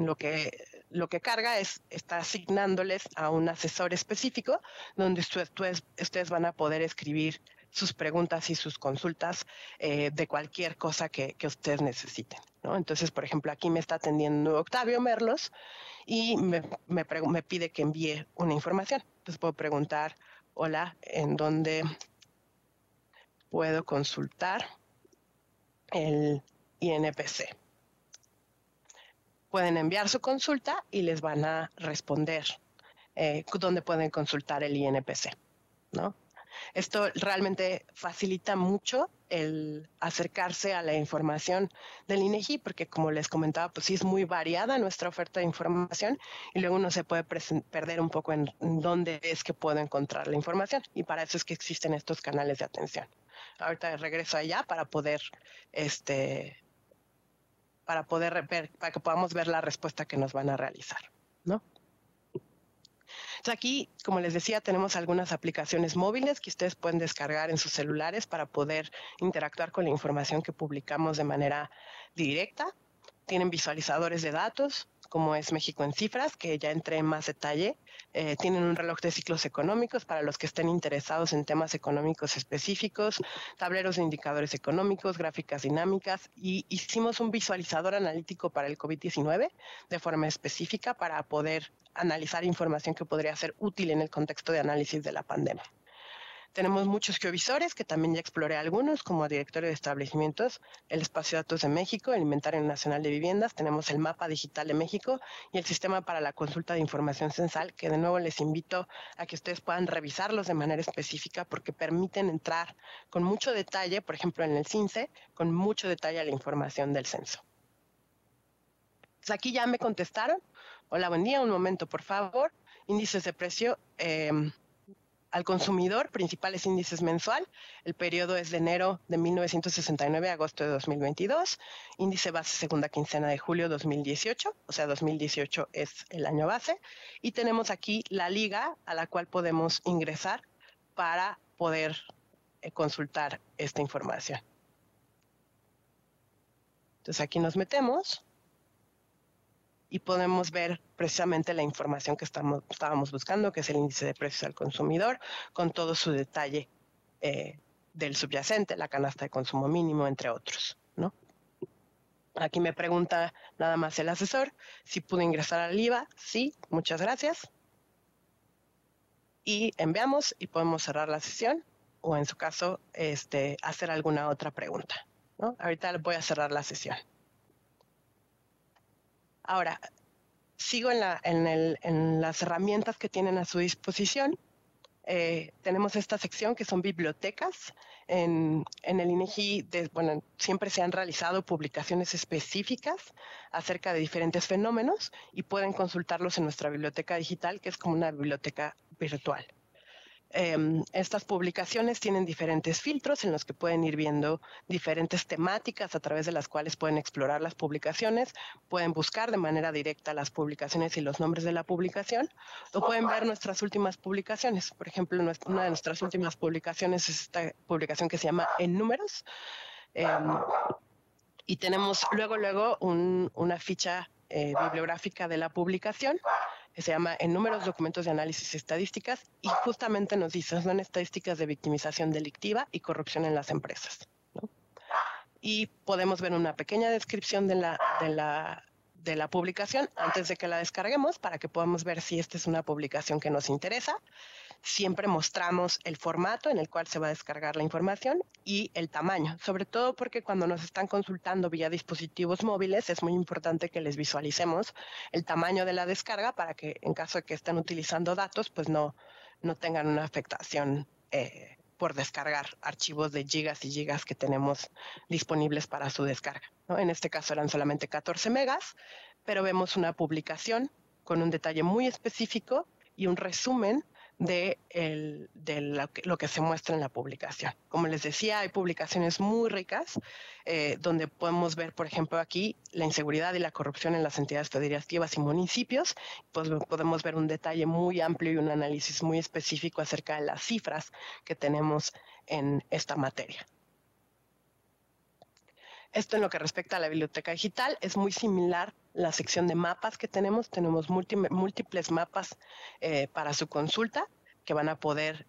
S2: lo que carga está asignándoles a un asesor específico, donde ustedes van a poder escribir sus preguntas y sus consultas de cualquier cosa que ustedes necesiten, ¿no? Entonces, por ejemplo, aquí me está atendiendo Octavio Merlos y me pide que envíe una información. Entonces puedo preguntar, hola, ¿en dónde puedo consultar el INPC? Pueden enviar su consulta y les van a responder dónde pueden consultar el INPC, ¿no? Esto realmente facilita mucho el acercarse a la información del INEGI, porque como les comentaba, pues sí es muy variada nuestra oferta de información, y luego uno se puede perder un poco en dónde es que puedo encontrar la información, y para eso es que existen estos canales de atención. Ahorita regreso allá para poder ver, para que podamos ver la respuesta que nos van a realizar, ¿no? Entonces aquí, como les decía, tenemos algunas aplicaciones móviles que ustedes pueden descargar en sus celulares para poder interactuar con la información que publicamos de manera directa. Tienen visualizadores de datos, como es México en Cifras, que ya entré en más detalle. Tienen un reloj de ciclos económicos para los que estén interesados en temas económicos específicos, tableros de indicadores económicos, gráficas dinámicas, y hicimos un visualizador analítico para el COVID-19 de forma específica para poder analizar información que podría ser útil en el contexto de análisis de la pandemia. Tenemos muchos geovisores, que también ya exploré algunos, como Directorio de Establecimientos, el Espacio de Datos de México, el Inventario Nacional de Viviendas, tenemos el Mapa Digital de México y el Sistema para la Consulta de Información Censal, que de nuevo les invito a que ustedes puedan revisarlos de manera específica, porque permiten entrar con mucho detalle, por ejemplo en el CINCE, con mucho detalle a la información del censo. Pues aquí ya me contestaron. Hola, buen día, un momento por favor. Índices de precio al consumidor, principales índices mensual. El periodo es de enero de 1969 a agosto de 2022. Índice base segunda quincena de julio 2018, o sea, 2018 es el año base. Y tenemos aquí la liga a la cual podemos ingresar para poder consultar esta información. Entonces aquí nos metemos y podemos ver precisamente la información que estábamos buscando, que es el índice de precios al consumidor, con todo su detalle del subyacente, la canasta de consumo mínimo, entre otros, ¿no? Aquí me pregunta nada más el asesor si pude ingresar al IVA. Sí, muchas gracias. Y enviamos y podemos cerrar la sesión, o en su caso, hacer alguna otra pregunta, ¿no? Ahorita voy a cerrar la sesión. Ahora, sigo en las herramientas que tienen a su disposición. Tenemos esta sección que son bibliotecas. En el INEGI, siempre se han realizado publicaciones específicas acerca de diferentes fenómenos y pueden consultarlos en nuestra biblioteca digital, que es como una biblioteca virtual. Estas publicaciones tienen diferentes filtros en los que pueden ir viendo diferentes temáticas a través de las cuales pueden explorar las publicaciones, pueden buscar de manera directa las publicaciones y los nombres de la publicación, o pueden ver nuestras últimas publicaciones. Por ejemplo, una de nuestras últimas publicaciones es esta publicación que se llama En Números, y tenemos luego una ficha bibliográfica de la publicación que se llama En Números, Documentos de Análisis y Estadísticas, y justamente nos dice, son estadísticas de victimización delictiva y corrupción en las empresas, ¿no? Y podemos ver una pequeña descripción de la publicación antes de que la descarguemos para que podamos ver si esta es una publicación que nos interesa. Siempre mostramos el formato en el cual se va a descargar la información y el tamaño, sobre todo porque cuando nos están consultando vía dispositivos móviles es muy importante que les visualicemos el tamaño de la descarga para que en caso de que estén utilizando datos, pues no tengan una afectación por descargar archivos de gigas y gigas que tenemos disponibles para su descarga, ¿no? En este caso eran solamente 14 megas, pero vemos una publicación con un detalle muy específico y un resumen de lo que se muestra en la publicación. Como les decía, hay publicaciones muy ricas donde podemos ver, por ejemplo, aquí la inseguridad y la corrupción en las entidades federativas y municipios. Pues podemos ver un detalle muy amplio y un análisis muy específico acerca de las cifras que tenemos en esta materia. Esto en lo que respecta a la biblioteca digital es muy similar la sección de mapas que tenemos. Tenemos múltiples mapas para su consulta que van a poder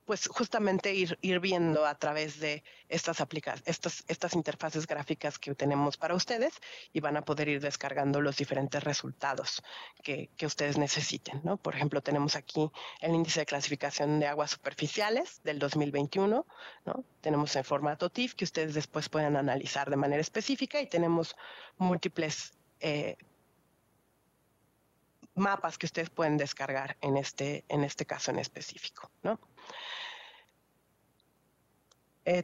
S2: pues justamente ir viendo a través de estas interfaces gráficas que tenemos para ustedes y van a poder ir descargando los diferentes resultados que ustedes necesiten, ¿no? Por ejemplo, tenemos aquí el índice de clasificación de aguas superficiales del 2021, ¿no? Tenemos el formato TIFF que ustedes después pueden analizar de manera específica y tenemos múltiples mapas que ustedes pueden descargar en este caso en específico, ¿no?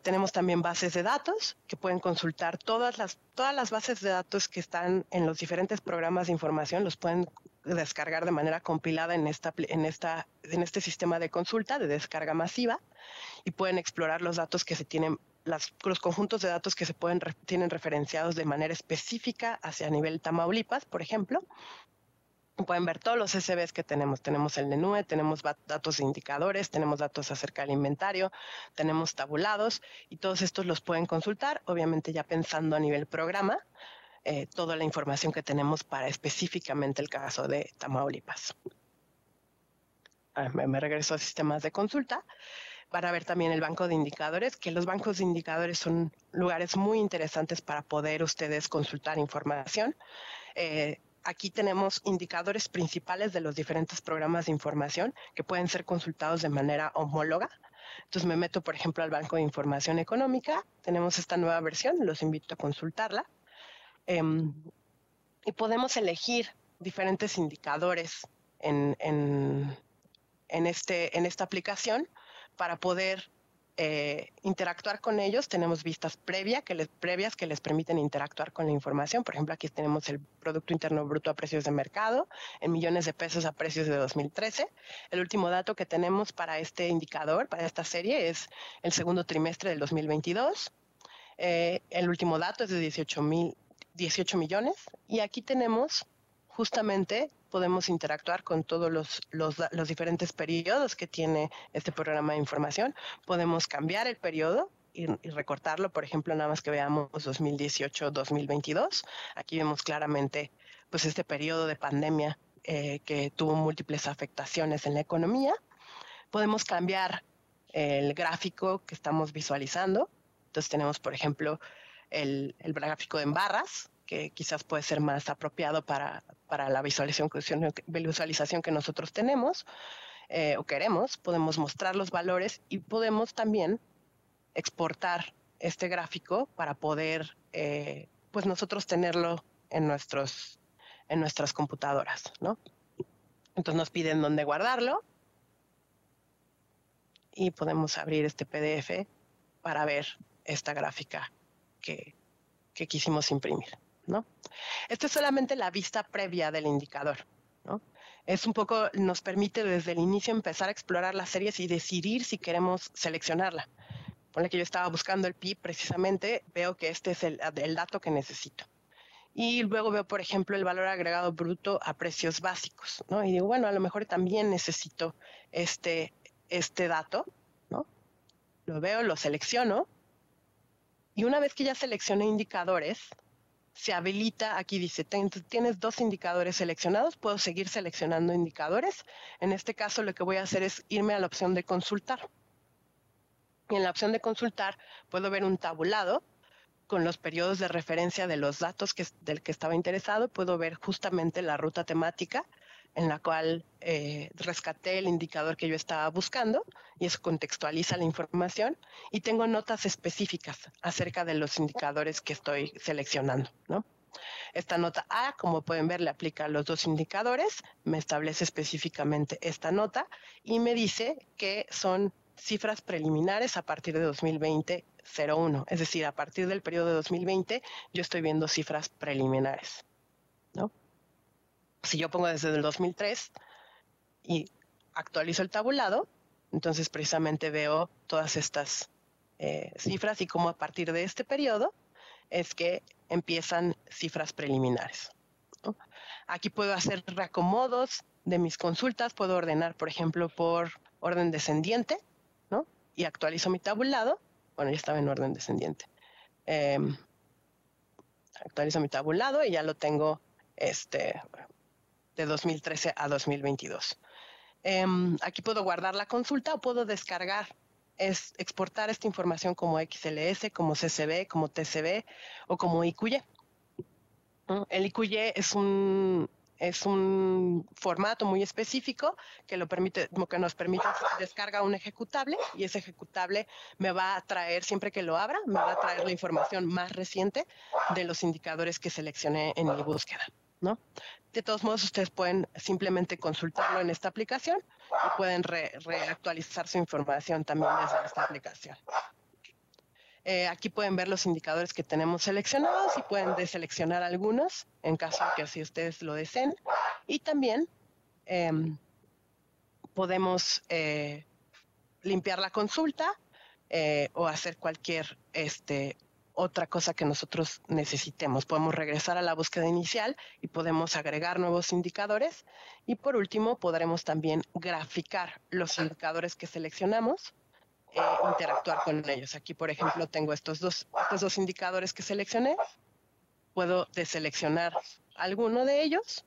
S2: Tenemos también bases de datos que pueden consultar todas las bases de datos que están en los diferentes programas de información, los pueden descargar de manera compilada en este sistema de consulta de descarga masiva y pueden explorar los datos que se tienen, los conjuntos de datos que tienen referenciados de manera específica hacia nivel Tamaulipas, por ejemplo. Pueden ver todos los SBs que tenemos. Tenemos el NENUE, tenemos datos de indicadores, tenemos datos acerca del inventario, tenemos tabulados y todos estos los pueden consultar, obviamente ya pensando a nivel programa, toda la información que tenemos para específicamente el caso de Tamaulipas. Me regreso a sistemas de consulta. Van a ver también el banco de indicadores, que los bancos de indicadores son lugares muy interesantes para poder ustedes consultar información. Aquí tenemos indicadores principales de los diferentes programas de información que pueden ser consultados de manera homóloga. Entonces me meto, por ejemplo, al Banco de Información Económica. Tenemos esta nueva versión, los invito a consultarla. Y podemos elegir diferentes indicadores en esta aplicación para poder interactuar con ellos. Tenemos vistas previas que les permiten interactuar con la información. Por ejemplo, aquí tenemos el Producto Interno Bruto a precios de mercado en millones de pesos a precios de 2013. El último dato que tenemos para este indicador, para esta serie, es el segundo trimestre del 2022. El último dato es de 18 millones y aquí tenemos justamente podemos interactuar con todos los diferentes periodos que tiene este programa de información. Podemos cambiar el periodo y recortarlo, por ejemplo, nada más que veamos 2018-2022. Aquí vemos claramente pues este periodo de pandemia que tuvo múltiples afectaciones en la economía. Podemos cambiar el gráfico que estamos visualizando. Entonces tenemos, por ejemplo, el gráfico en barras, que quizás puede ser más apropiado para la visualización que nosotros tenemos o queremos. Podemos mostrar los valores y podemos también exportar este gráfico para poder pues nosotros tenerlo en nuestras computadoras, ¿no? Entonces nos piden dónde guardarlo y podemos abrir este PDF para ver esta gráfica que quisimos imprimir, ¿no? Esto es solamente la vista previa del indicador, ¿no? Es un poco, nos permite desde el inicio empezar a explorar las series y decidir si queremos seleccionarla. Ponle que yo estaba buscando el PIB precisamente, veo que este es el dato que necesito. Y luego veo, por ejemplo, el valor agregado bruto a precios básicos, ¿no? Y digo, bueno, a lo mejor también necesito este dato, ¿no? Lo veo, lo selecciono. Y una vez que ya seleccioné indicadores, se habilita, aquí dice, tienes 2 indicadores seleccionados, puedo seguir seleccionando indicadores. En este caso lo que voy a hacer es irme a la opción de consultar. Y en la opción de consultar puedo ver un tabulado con los periodos de referencia de los datos del que estaba interesado. Puedo ver justamente la ruta temática en la cual rescaté el indicador que yo estaba buscando y eso contextualiza la información, y tengo notas específicas acerca de los indicadores que estoy seleccionando, ¿no? Esta nota A, como pueden ver, le aplica a los 2 indicadores, me establece específicamente esta nota y me dice que son cifras preliminares a partir de 2020-01, es decir, a partir del periodo de 2020 yo estoy viendo cifras preliminares, ¿no? Si yo pongo desde el 2003 y actualizo el tabulado, entonces precisamente veo todas estas cifras y cómo a partir de este periodo es que empiezan cifras preliminares, ¿no? Aquí puedo hacer reacomodos de mis consultas, puedo ordenar, por ejemplo, por orden descendiente, ¿no? Y actualizo mi tabulado. Bueno, ya estaba en orden descendiente. Actualizo mi tabulado y ya lo tengo de 2013 a 2022. Aquí puedo guardar la consulta o puedo descargar, exportar esta información como XLS, como CSV, como TCV o como IQY. El IQY es un formato muy específico que nos permite descargar un ejecutable, y ese ejecutable me va a traer, siempre que lo abra, me va a traer la información más reciente de los indicadores que seleccioné en mi búsqueda, ¿no? De todos modos, ustedes pueden simplemente consultarlo en esta aplicación y pueden reactualizar su información también desde esta aplicación. Aquí pueden ver los indicadores que tenemos seleccionados y pueden deseleccionar algunos en caso de que así ustedes lo deseen. Y también podemos limpiar la consulta o hacer cualquier otra cosa que nosotros necesitemos. Podemos regresar a la búsqueda inicial y podemos agregar nuevos indicadores. Y por último, podremos también graficar los indicadores que seleccionamos, interactuar con ellos. Aquí, por ejemplo, tengo estos dos indicadores que seleccioné. Puedo deseleccionar alguno de ellos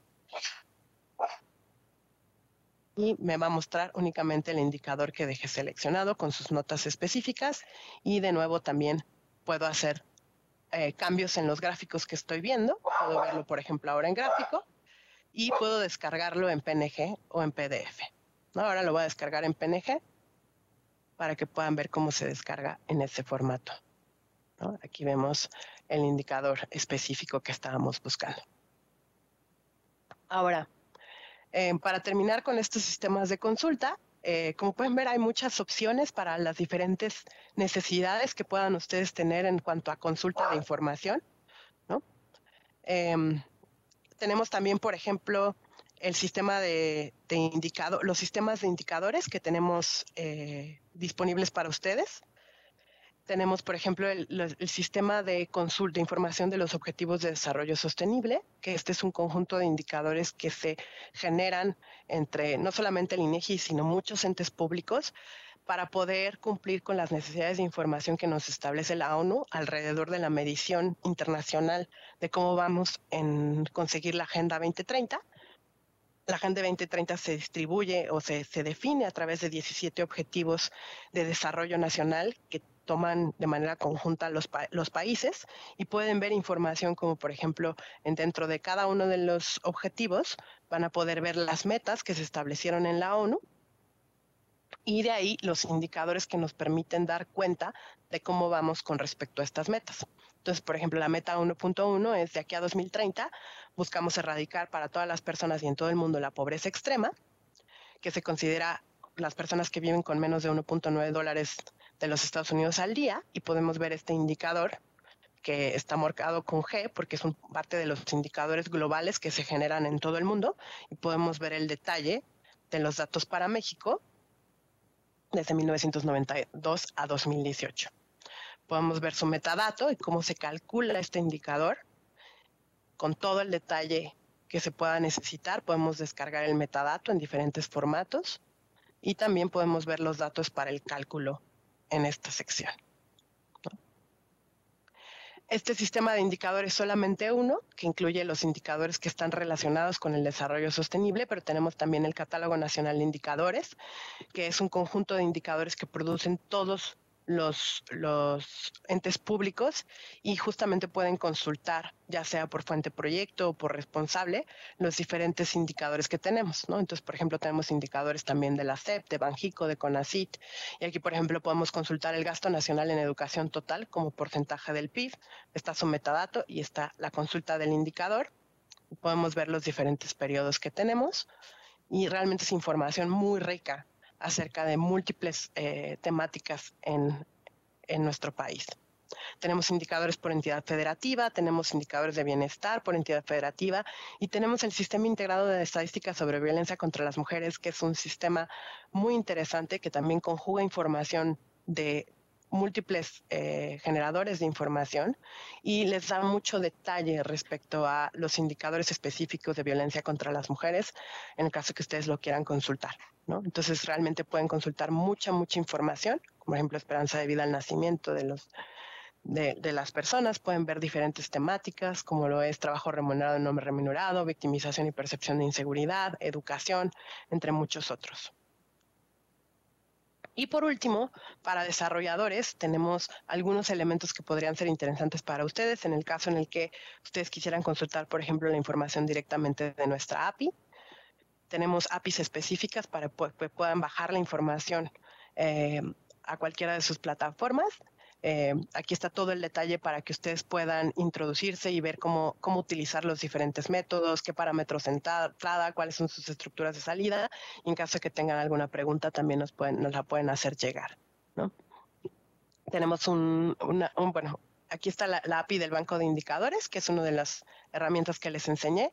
S2: y me va a mostrar únicamente el indicador que dejé seleccionado con sus notas específicas. Y de nuevo también puedo hacer cambios en los gráficos que estoy viendo. Puedo verlo, por ejemplo, ahora en gráfico, y puedo descargarlo en PNG o en PDF, ¿no? Ahora lo voy a descargar en PNG para que puedan ver cómo se descarga en ese formato, ¿no? Aquí vemos el indicador específico que estábamos buscando. Ahora, para terminar con estos sistemas de consulta, como pueden ver, hay muchas opciones para las diferentes necesidades que puedan ustedes tener en cuanto a consulta de información, ¿no? Tenemos también, por ejemplo, el sistema los sistemas de indicadores que tenemos disponibles para ustedes. Tenemos, por ejemplo, el sistema de consulta de información de los Objetivos de Desarrollo Sostenible, que este es un conjunto de indicadores que se generan entre no solamente el INEGI, sino muchos entes públicos, para poder cumplir con las necesidades de información que nos establece la ONU alrededor de la medición internacional de cómo vamos en conseguir la Agenda 2030. La Agenda 2030 se distribuye o se define a través de 17 objetivos de desarrollo nacional que toman de manera conjunta los países, y pueden ver información como, por ejemplo, dentro de cada uno de los objetivos van a poder ver las metas que se establecieron en la ONU, y de ahí los indicadores que nos permiten dar cuenta de cómo vamos con respecto a estas metas. Entonces, por ejemplo, la meta 1.1 es de aquí a 2030, buscamos erradicar para todas las personas y en todo el mundo la pobreza extrema, que se considera las personas que viven con menos de 1.9 dólares de los Estados Unidos al día, y podemos ver este indicador que está marcado con G porque es parte de los indicadores globales que se generan en todo el mundo, y podemos ver el detalle de los datos para México desde 1992 a 2018. Podemos ver su metadato y cómo se calcula este indicador con todo el detalle que se pueda necesitar. Podemos descargar el metadato en diferentes formatos y también podemos ver los datos para el cálculo en esta sección. Este sistema de indicadores es solamente uno, que incluye los indicadores que están relacionados con el desarrollo sostenible, pero tenemos también el Catálogo Nacional de Indicadores, que es un conjunto de indicadores que producen todos los entes públicos, y justamente pueden consultar, ya sea por fuente proyecto o por responsable, los diferentes indicadores que tenemos, ¿no? Entonces, por ejemplo, tenemos indicadores también de la SEP, de Banjico, de CONACYT, y aquí, por ejemplo, podemos consultar el gasto nacional en educación total como porcentaje del PIB, está su metadato y está la consulta del indicador. Podemos ver los diferentes periodos que tenemos, y realmente es información muy rica acerca de múltiples temáticas en nuestro país. Tenemos indicadores por entidad federativa, tenemos indicadores de bienestar por entidad federativa, y tenemos el Sistema Integrado de Estadística sobre Violencia contra las Mujeres, que es un sistema muy interesante que también conjuga información de múltiples generadores de información y les da mucho detalle respecto a los indicadores específicos de violencia contra las mujeres, en el caso que ustedes lo quieran consultar, ¿no? Entonces realmente pueden consultar mucha información, como por ejemplo esperanza de vida al nacimiento de las personas. Pueden ver diferentes temáticas como lo es trabajo remunerado y no remunerado, victimización y percepción de inseguridad, educación, entre muchos otros. Y por último, para desarrolladores tenemos algunos elementos que podrían ser interesantes para ustedes en el caso en el que ustedes quisieran consultar, por ejemplo, la información directamente de nuestra API. Tenemos APIs específicas para que puedan bajar la información a cualquiera de sus plataformas. Aquí está todo el detalle para que ustedes puedan introducirse y ver cómo utilizar los diferentes métodos, qué parámetros entrada, cuáles son sus estructuras de salida. Y en caso de que tengan alguna pregunta, también nos la pueden hacer llegar, ¿no? Tenemos bueno, aquí está la API del banco de indicadores, que es una de las herramientas que les enseñé.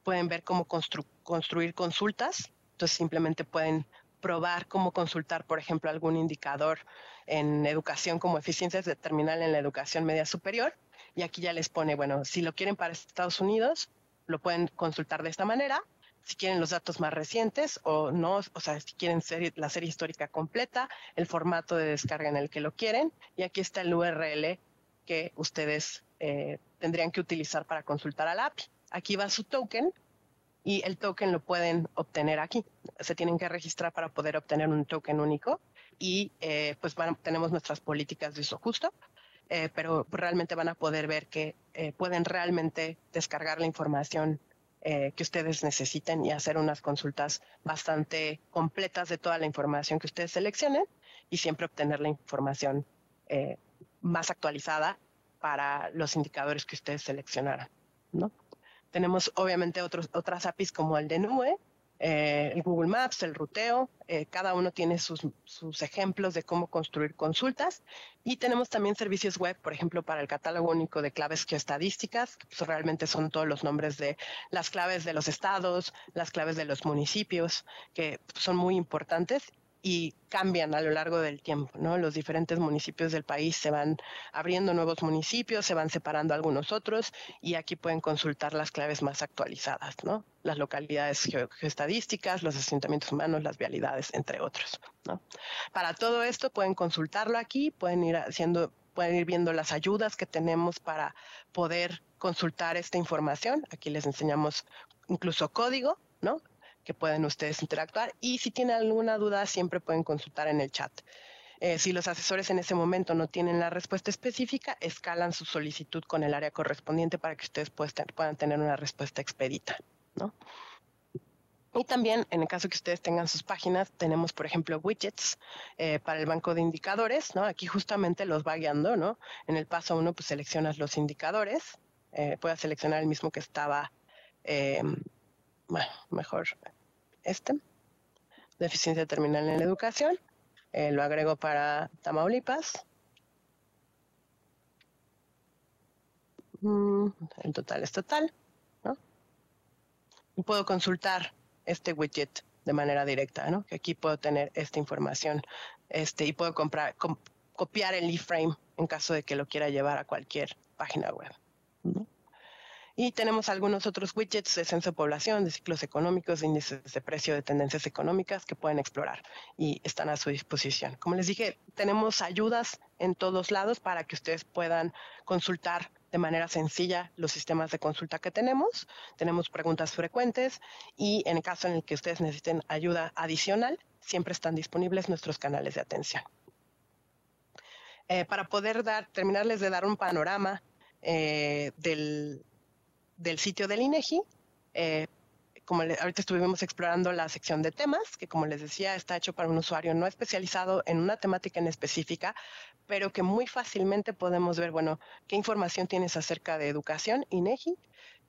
S2: Pueden ver cómo construir consultas. Entonces simplemente pueden probar cómo consultar, por ejemplo, algún indicador en educación como eficiencia terminal en la educación media superior, y aquí ya les pone, bueno, si lo quieren para Estados Unidos, lo pueden consultar de esta manera. Si quieren los datos más recientes o no, o sea, si quieren la serie histórica completa, el formato de descarga en el que lo quieren, y aquí está el URL que ustedes tendrían que utilizar para consultar a la API. Aquí va su token, y el token lo pueden obtener aquí. Se tienen que registrar para poder obtener un token único, y pues tenemos nuestras políticas de uso justo, pero realmente van a poder ver que pueden realmente descargar la información que ustedes necesiten y hacer unas consultas bastante completas de toda la información que ustedes seleccionen, y siempre obtener la información más actualizada para los indicadores que ustedes seleccionaran, ¿no? Tenemos obviamente otras APIs como el de Nube, el Google Maps, el ruteo. Cada uno tiene sus ejemplos de cómo construir consultas, y tenemos también servicios web, por ejemplo, para el catálogo único de claves geoestadísticas, que pues realmente son todos los nombres de las claves de los estados, las claves de los municipios, que son muy importantes y cambian a lo largo del tiempo, ¿no? Los diferentes municipios del país se van abriendo nuevos municipios, se van separando algunos otros, y aquí pueden consultar las claves más actualizadas, ¿no? Las localidades geoestadísticas, los asentamientos humanos, las vialidades, entre otros, ¿no? Para todo esto pueden consultarlo aquí, pueden ir viendo las ayudas que tenemos para poder consultar esta información. Aquí les enseñamos incluso código, ¿no?, que pueden ustedes interactuar, y si tienen alguna duda siempre pueden consultar en el chat. Si los asesores en ese momento no tienen la respuesta específica, escalan su solicitud con el área correspondiente para que ustedes puedan tener una respuesta expedita, ¿no? Y también, en el caso que ustedes tengan sus páginas, tenemos, por ejemplo, widgets para el banco de indicadores, ¿no? Aquí justamente los va guiando, ¿no? En el paso 1, pues seleccionas los indicadores. Puedes seleccionar el mismo que estaba, bueno, mejor de eficiencia terminal en la educación. Lo agrego para Tamaulipas. El total es total, ¿no? Y puedo consultar este widget de manera directa, ¿no? Que aquí puedo tener esta información, y puedo copiar el iframe en caso de que lo quiera llevar a cualquier página web, ¿no? Y tenemos algunos otros widgets de censo de población, de ciclos económicos, de índices de precio, de tendencias económicas que pueden explorar y están a su disposición. Como les dije, tenemos ayudas en todos lados para que ustedes puedan consultar de manera sencilla los sistemas de consulta que tenemos. Tenemos preguntas frecuentes y en el caso en el que ustedes necesiten ayuda adicional, siempre están disponibles nuestros canales de atención. Para poder terminarles de dar un panorama del sitio del INEGI, ahorita estuvimos explorando la sección de temas, que como les decía, está hecho para un usuario no especializado en una temática en específica, pero que muy fácilmente podemos ver, bueno, qué información tienes acerca de educación, INEGI.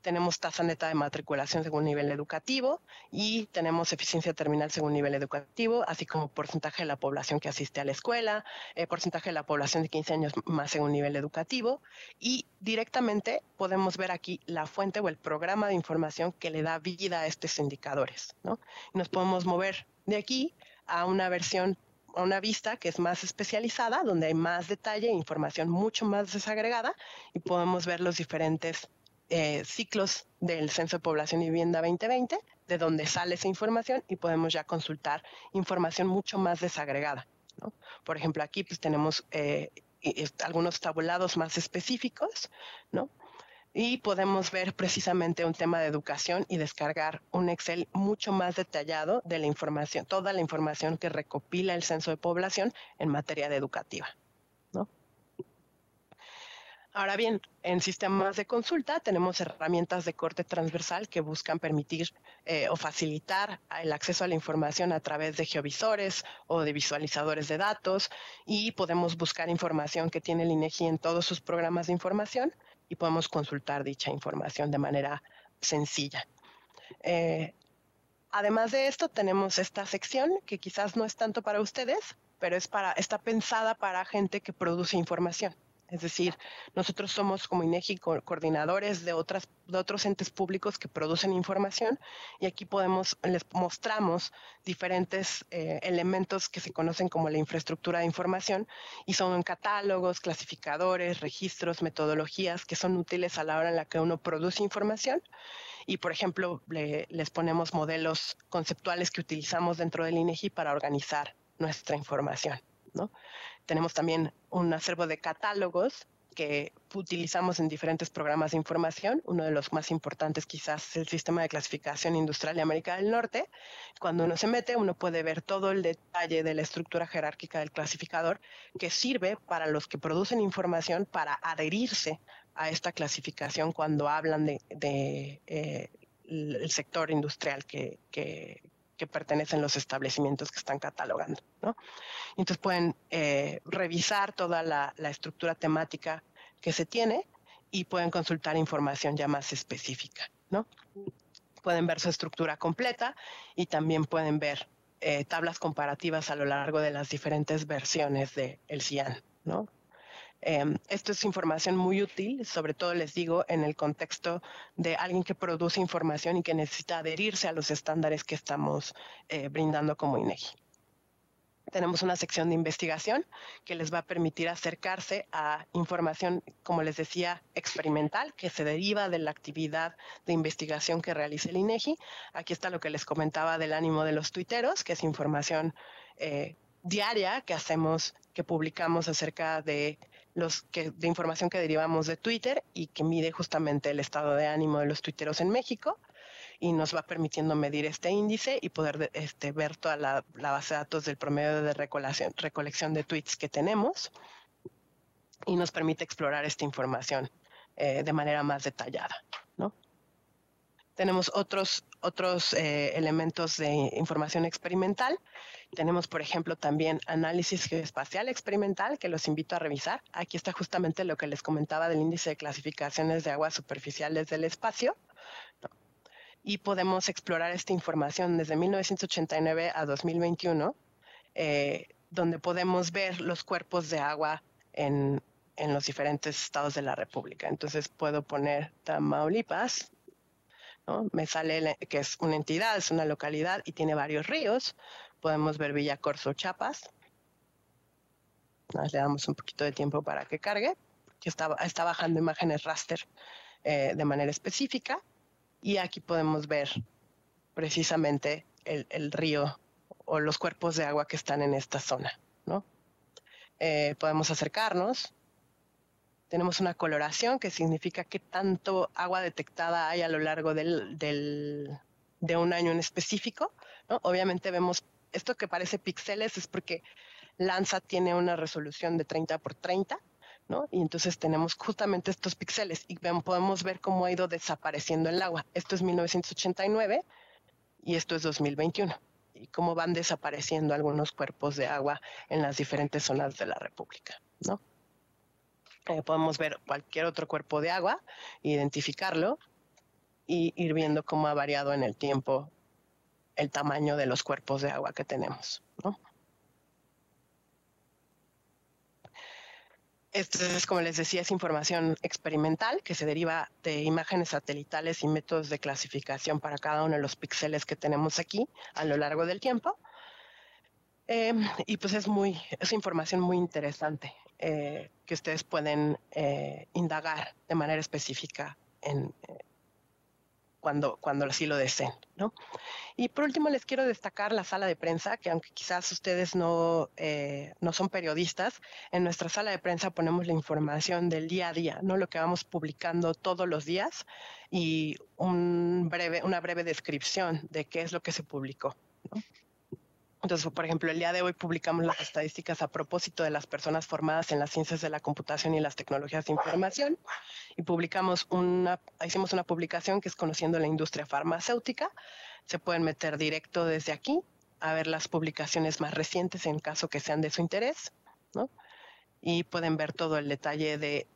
S2: Tenemos tasa neta de matriculación según nivel educativo y tenemos eficiencia terminal según nivel educativo, así como porcentaje de la población que asiste a la escuela, porcentaje de la población de 15 años más según nivel educativo, y directamente podemos ver aquí la fuente o el programa de información que le da vida a estos indicadores, ¿no? Y nos podemos mover de aquí a una versión, a una vista que es más especializada, donde hay más detalle e información mucho más desagregada y podemos ver los diferentes ciclos del Censo de Población y Vivienda 2020, de donde sale esa información y podemos ya consultar información mucho más desagregada, ¿no? Por ejemplo, aquí pues tenemos algunos tabulados más específicos, ¿no? Y podemos ver precisamente un tema de educación y descargar un Excel mucho más detallado de la información, toda la información que recopila el Censo de Población en materia de educativa, ¿no? Ahora bien, en sistemas de consulta tenemos herramientas de corte transversal que buscan permitir o facilitar el acceso a la información a través de geovisores o de visualizadores de datos, y podemos buscar información que tiene el INEGI en todos sus programas de información y podemos consultar dicha información de manera sencilla. Además de esto, tenemos esta sección que quizás no es tanto para ustedes, pero está pensada para gente que produce información. Es decir, nosotros somos como INEGI coordinadores de otros entes públicos que producen información, y aquí les mostramos diferentes elementos que se conocen como la infraestructura de información, y son catálogos, clasificadores, registros, metodologías que son útiles a la hora en la que uno produce información. Y, por ejemplo, les ponemos modelos conceptuales que utilizamos dentro del INEGI para organizar nuestra información, ¿no? Tenemos también un acervo de catálogos que utilizamos en diferentes programas de información. Uno de los más importantes quizás es el Sistema de Clasificación Industrial de América del Norte. Cuando uno se mete, uno puede ver todo el detalle de la estructura jerárquica del clasificador, que sirve para los que producen información para adherirse a esta clasificación cuando hablan de el sector industrial que pertenecen los establecimientos que están catalogando, ¿no? Entonces pueden revisar toda la estructura temática que se tiene y pueden consultar información ya más específica, ¿no? Pueden ver su estructura completa y también pueden ver tablas comparativas a lo largo de las diferentes versiones del CIAN, ¿no? Esto es información muy útil, sobre todo les digo en el contexto de alguien que produce información y que necesita adherirse a los estándares que estamos brindando como INEGI. Tenemos una sección de investigación que les va a permitir acercarse a información, como les decía, experimental, que se deriva de la actividad de investigación que realiza el INEGI. Aquí está lo que les comentaba del ánimo de los tuiteros, que es información diaria que hacemos, que publicamos acerca de información que derivamos de Twitter y que mide justamente el estado de ánimo de los tuiteros en México, y nos va permitiendo medir este índice y poder ver toda la base de datos del promedio de recolección de tweets que tenemos, y nos permite explorar esta información de manera más detallada, ¿no? Tenemos otros elementos de información experimental. Tenemos, por ejemplo, también análisis geoespacial experimental, que los invito a revisar. Aquí está justamente lo que les comentaba del índice de clasificaciones de aguas superficiales del espacio. Y podemos explorar esta información desde 1989 a 2021, donde podemos ver los cuerpos de agua en los diferentes estados de la República. Entonces puedo poner Tamaulipas, ¿no? Me sale que es una entidad, es una localidad y tiene varios ríos. Podemos ver Villacorso, Chiapas. Le damos un poquito de tiempo para que cargue, que está bajando imágenes raster de manera específica. Y aquí podemos ver precisamente el río o los cuerpos de agua que están en esta zona, ¿no? Podemos acercarnos. Tenemos una coloración que significa qué tanto agua detectada hay a lo largo de un año en específico, ¿no? Obviamente vemos esto que parece píxeles es porque Landsat tiene una resolución de 30 por 30, ¿no? Y entonces tenemos justamente estos píxeles y podemos ver cómo ha ido desapareciendo el agua. Esto es 1989 y esto es 2021. Y cómo van desapareciendo algunos cuerpos de agua en las diferentes zonas de la República, ¿no? Podemos ver cualquier otro cuerpo de agua, identificarlo y ir viendo cómo ha variado en el tiempo el tamaño de los cuerpos de agua que tenemos, ¿no? Esto es, como les decía, es información experimental que se deriva de imágenes satelitales y métodos de clasificación para cada uno de los píxeles que tenemos aquí a lo largo del tiempo. Y pues es información muy interesante que ustedes pueden indagar de manera específica cuando así lo deseen, ¿no? Y por último les quiero destacar la sala de prensa, que aunque quizás ustedes no son periodistas, en nuestra sala de prensa ponemos la información del día a día, ¿no? Lo que vamos publicando todos los días y una breve descripción de qué es lo que se publicó, ¿no? Entonces, por ejemplo, el día de hoy publicamos las estadísticas a propósito de las personas formadas en las ciencias de la computación y las tecnologías de información y hicimos una publicación que es Conociendo la Industria Farmacéutica. Se pueden meter directo desde aquí a ver las publicaciones más recientes en caso que sean de su interés, ¿no? Y pueden ver todo el detalle de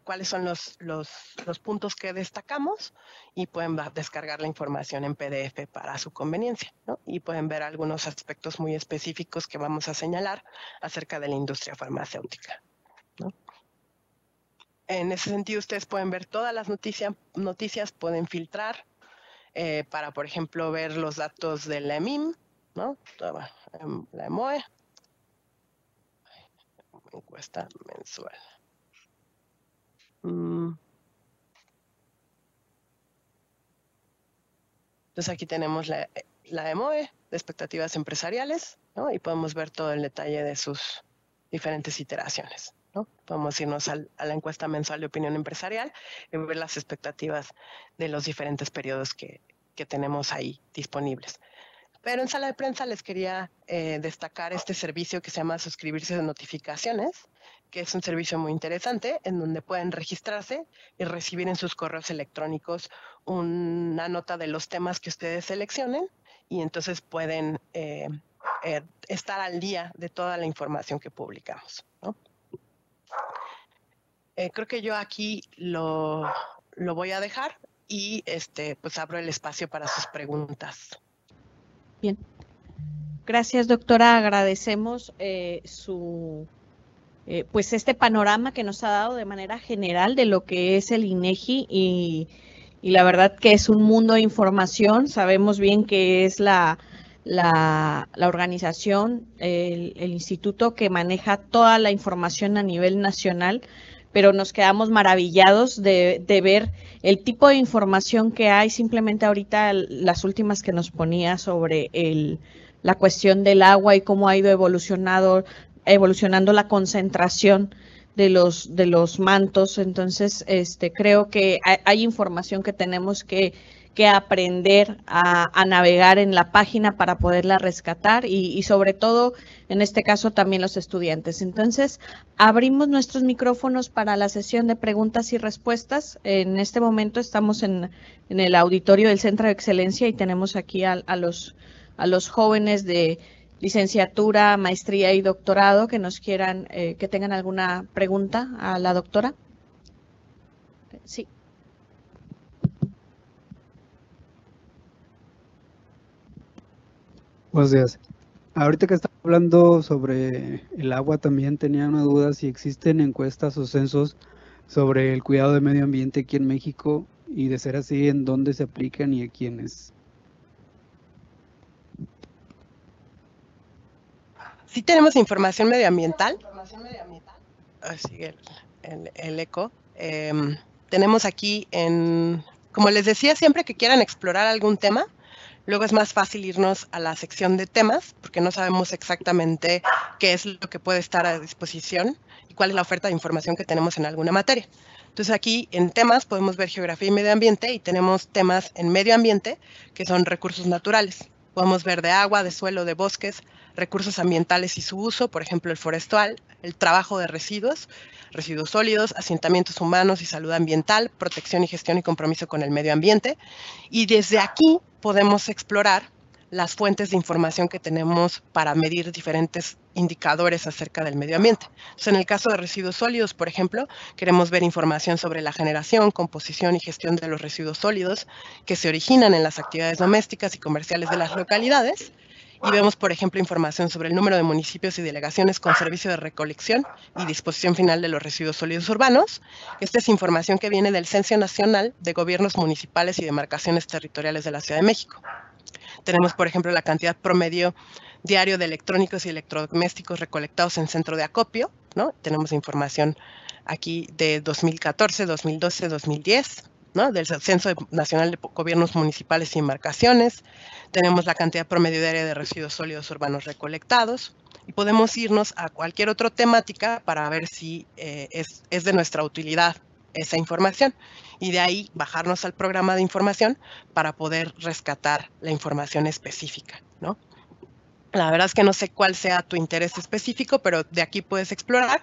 S2: cuáles son los puntos que destacamos y pueden descargar la información en PDF para su conveniencia, ¿no? Y pueden ver algunos aspectos muy específicos que vamos a señalar acerca de la industria farmacéutica, ¿no? En ese sentido, ustedes pueden ver todas las noticias pueden filtrar para, por ejemplo, ver los datos de la EMIM, ¿no? La EMOE, encuesta mensual. Entonces aquí tenemos la EMOE de expectativas empresariales, ¿no? Y podemos ver todo el detalle de sus diferentes iteraciones, ¿no? Podemos irnos a la encuesta mensual de opinión empresarial y ver las expectativas de los diferentes periodos que tenemos ahí disponibles. Pero en sala de prensa les quería destacar este servicio que se llama suscribirse de notificaciones, que es un servicio muy interesante en donde pueden registrarse y recibir en sus correos electrónicos una nota de los temas que ustedes seleccionen y entonces pueden estar al día de toda la información que publicamos, ¿no? Creo que yo aquí lo voy a dejar y pues abro el espacio para sus preguntas.
S1: Bien. Gracias, doctora. Agradecemos pues este panorama que nos ha dado de manera general de lo que es el INEGI y la verdad que es un mundo de información. Sabemos bien que es la organización, el instituto que maneja toda la información a nivel nacional, pero nos quedamos maravillados de ver el tipo de información que hay. Simplemente ahorita las últimas que nos ponía sobre la cuestión del agua y cómo ha ido evolucionando la concentración de los mantos. Entonces, creo que hay información que tenemos que que aprender a navegar en la página para poderla rescatar y sobre todo, en este caso, también los estudiantes. Entonces, abrimos nuestros micrófonos para la sesión de preguntas y respuestas. En este momento estamos en el auditorio del Centro de Excelencia y tenemos aquí a los jóvenes de licenciatura, maestría y doctorado que nos quieran, que tengan alguna pregunta a la doctora. Sí.
S3: Buenos días. Ahorita que estaba hablando sobre el agua, también tenía una duda si existen encuestas o censos sobre el cuidado del medio ambiente aquí en México y, de ser así, en dónde se aplican y a quiénes.
S2: Sí tenemos información medioambiental. Así el eco. Tenemos aquí, como les decía, siempre que quieran explorar algún tema, luego es más fácil irnos a la sección de temas, porque no sabemos exactamente qué es lo que puede estar a disposición y cuál es la oferta de información que tenemos en alguna materia. Entonces aquí en temas podemos ver geografía y medio ambiente, y tenemos temas en medio ambiente que son recursos naturales. Podemos ver de agua, de suelo, de bosques, recursos ambientales y su uso, por ejemplo el forestal, el trabajo de residuos, residuos sólidos, asentamientos humanos y salud ambiental, protección y gestión y compromiso con el medio ambiente. Y desde aquí podemos explorar las fuentes de información que tenemos para medir diferentes indicadores acerca del medio ambiente. Entonces, en el caso de residuos sólidos, por ejemplo, queremos ver información sobre la generación, composición y gestión de los residuos sólidos que se originan en las actividades domésticas y comerciales de las localidades. Y vemos, por ejemplo, información sobre el número de municipios y delegaciones con servicio de recolección y disposición final de los residuos sólidos urbanos. Esta es información que viene del Censo Nacional de Gobiernos Municipales y Demarcaciones Territoriales de la Ciudad de México. Tenemos, por ejemplo, la cantidad promedio diario de electrónicos y electrodomésticos recolectados en centro de acopio, ¿no? Tenemos información aquí de 2014, 2012, 2010. ¿No? Del Censo Nacional de Gobiernos Municipales y Demarcaciones. Tenemos la cantidad promedio diaria de residuos sólidos urbanos recolectados, y podemos irnos a cualquier otra temática para ver si es de nuestra utilidad esa información, y de ahí bajarnos al programa de información para poder rescatar la información específica, ¿no? La verdad es que no sé cuál sea tu interés específico, pero de aquí puedes explorar,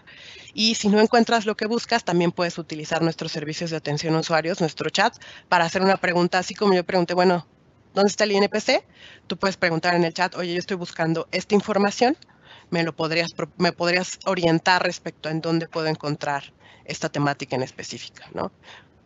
S2: y si no encuentras lo que buscas, también puedes utilizar nuestros servicios de atención a usuarios, nuestro chat, para hacer una pregunta, así como yo pregunté, bueno, ¿dónde está el INPC? Tú puedes preguntar en el chat, oye, yo estoy buscando esta información, me podrías orientar respecto a en dónde puedo encontrar esta temática en específica, ¿no?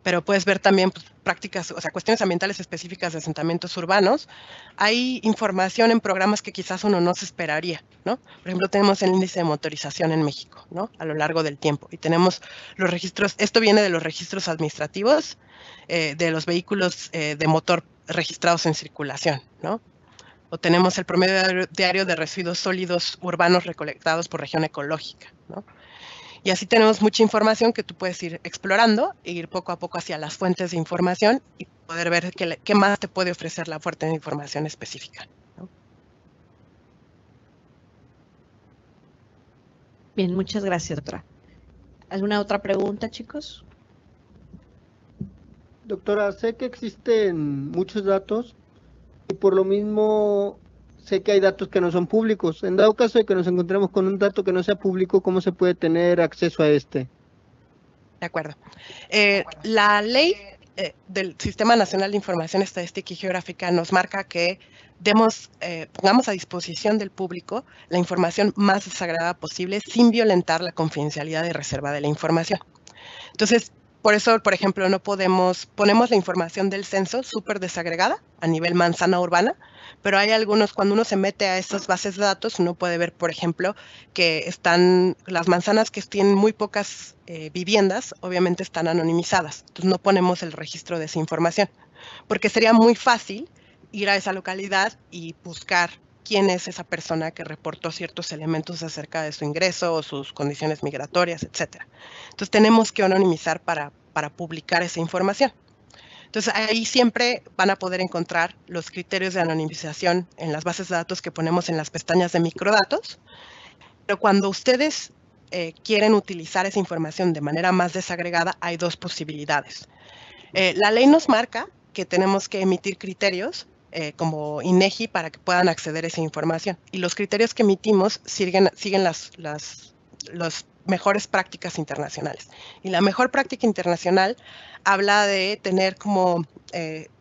S2: Pero puedes ver también pues, prácticas, o sea, cuestiones ambientales específicas de asentamientos urbanos. Hay información en programas que quizás uno no se esperaría, ¿no? Por ejemplo, tenemos el índice de motorización en México, ¿no? A lo largo del tiempo. Y tenemos los registros, esto viene de los registros administrativos de los vehículos de motor registrados en circulación, ¿no? O tenemos el promedio diario de residuos sólidos urbanos recolectados por región ecológica, ¿no? Y así tenemos mucha información que tú puedes ir explorando e ir poco a poco hacia las fuentes de información y poder ver qué más te puede ofrecer la fuente de información específica, ¿no?
S1: Bien, muchas gracias, doctora. ¿Alguna otra pregunta, chicos?
S4: Doctora, sé que existen muchos datos y por lo mismo sé que hay datos que no son públicos. En dado caso de que nos encontremos con un dato que no sea público, ¿cómo se puede tener acceso a este?
S2: De acuerdo. La ley del Sistema Nacional de Información Estadística y Geográfica nos marca que pongamos a disposición del público la información más desagregada posible sin violentar la confidencialidad y reserva de la información. Entonces, por eso, por ejemplo, ponemos la información del censo súper desagregada a nivel manzana urbana, pero hay algunos, cuando uno se mete a esas bases de datos, uno puede ver, por ejemplo, que están las manzanas que tienen muy pocas viviendas, obviamente están anonimizadas. Entonces no ponemos el registro de esa información, porque sería muy fácil ir a esa localidad y buscar quién es esa persona que reportó ciertos elementos acerca de su ingreso o sus condiciones migratorias, etc. Entonces tenemos que anonimizar para publicar esa información. Entonces ahí siempre van a poder encontrar los criterios de anonimización en las bases de datos que ponemos en las pestañas de microdatos, pero cuando ustedes quieren utilizar esa información de manera más desagregada, hay dos posibilidades. La ley nos marca que tenemos que emitir criterios como INEGI para que puedan acceder a esa información. Y los criterios que emitimos siguen las mejores prácticas internacionales. Y la mejor práctica internacional habla de tener como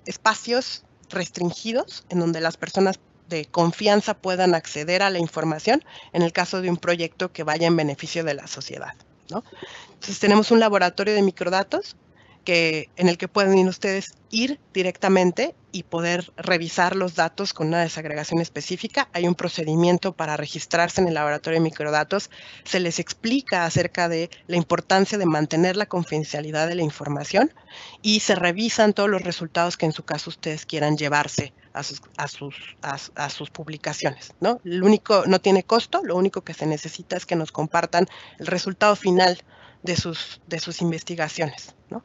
S2: espacios restringidos en donde las personas de confianza puedan acceder a la información en el caso de un proyecto que vaya en beneficio de la sociedad, ¿no? Entonces tenemos un laboratorio de microdatos en el que pueden ustedes ir directamente y poder revisar los datos con una desagregación específica. Hay un procedimiento para registrarse en el laboratorio de microdatos. Se les explica acerca de la importancia de mantener la confidencialidad de la información y se revisan todos los resultados que en su caso ustedes quieran llevarse a sus publicaciones, ¿no? No tiene costo, lo único que se necesita es que nos compartan el resultado final de sus investigaciones, ¿no?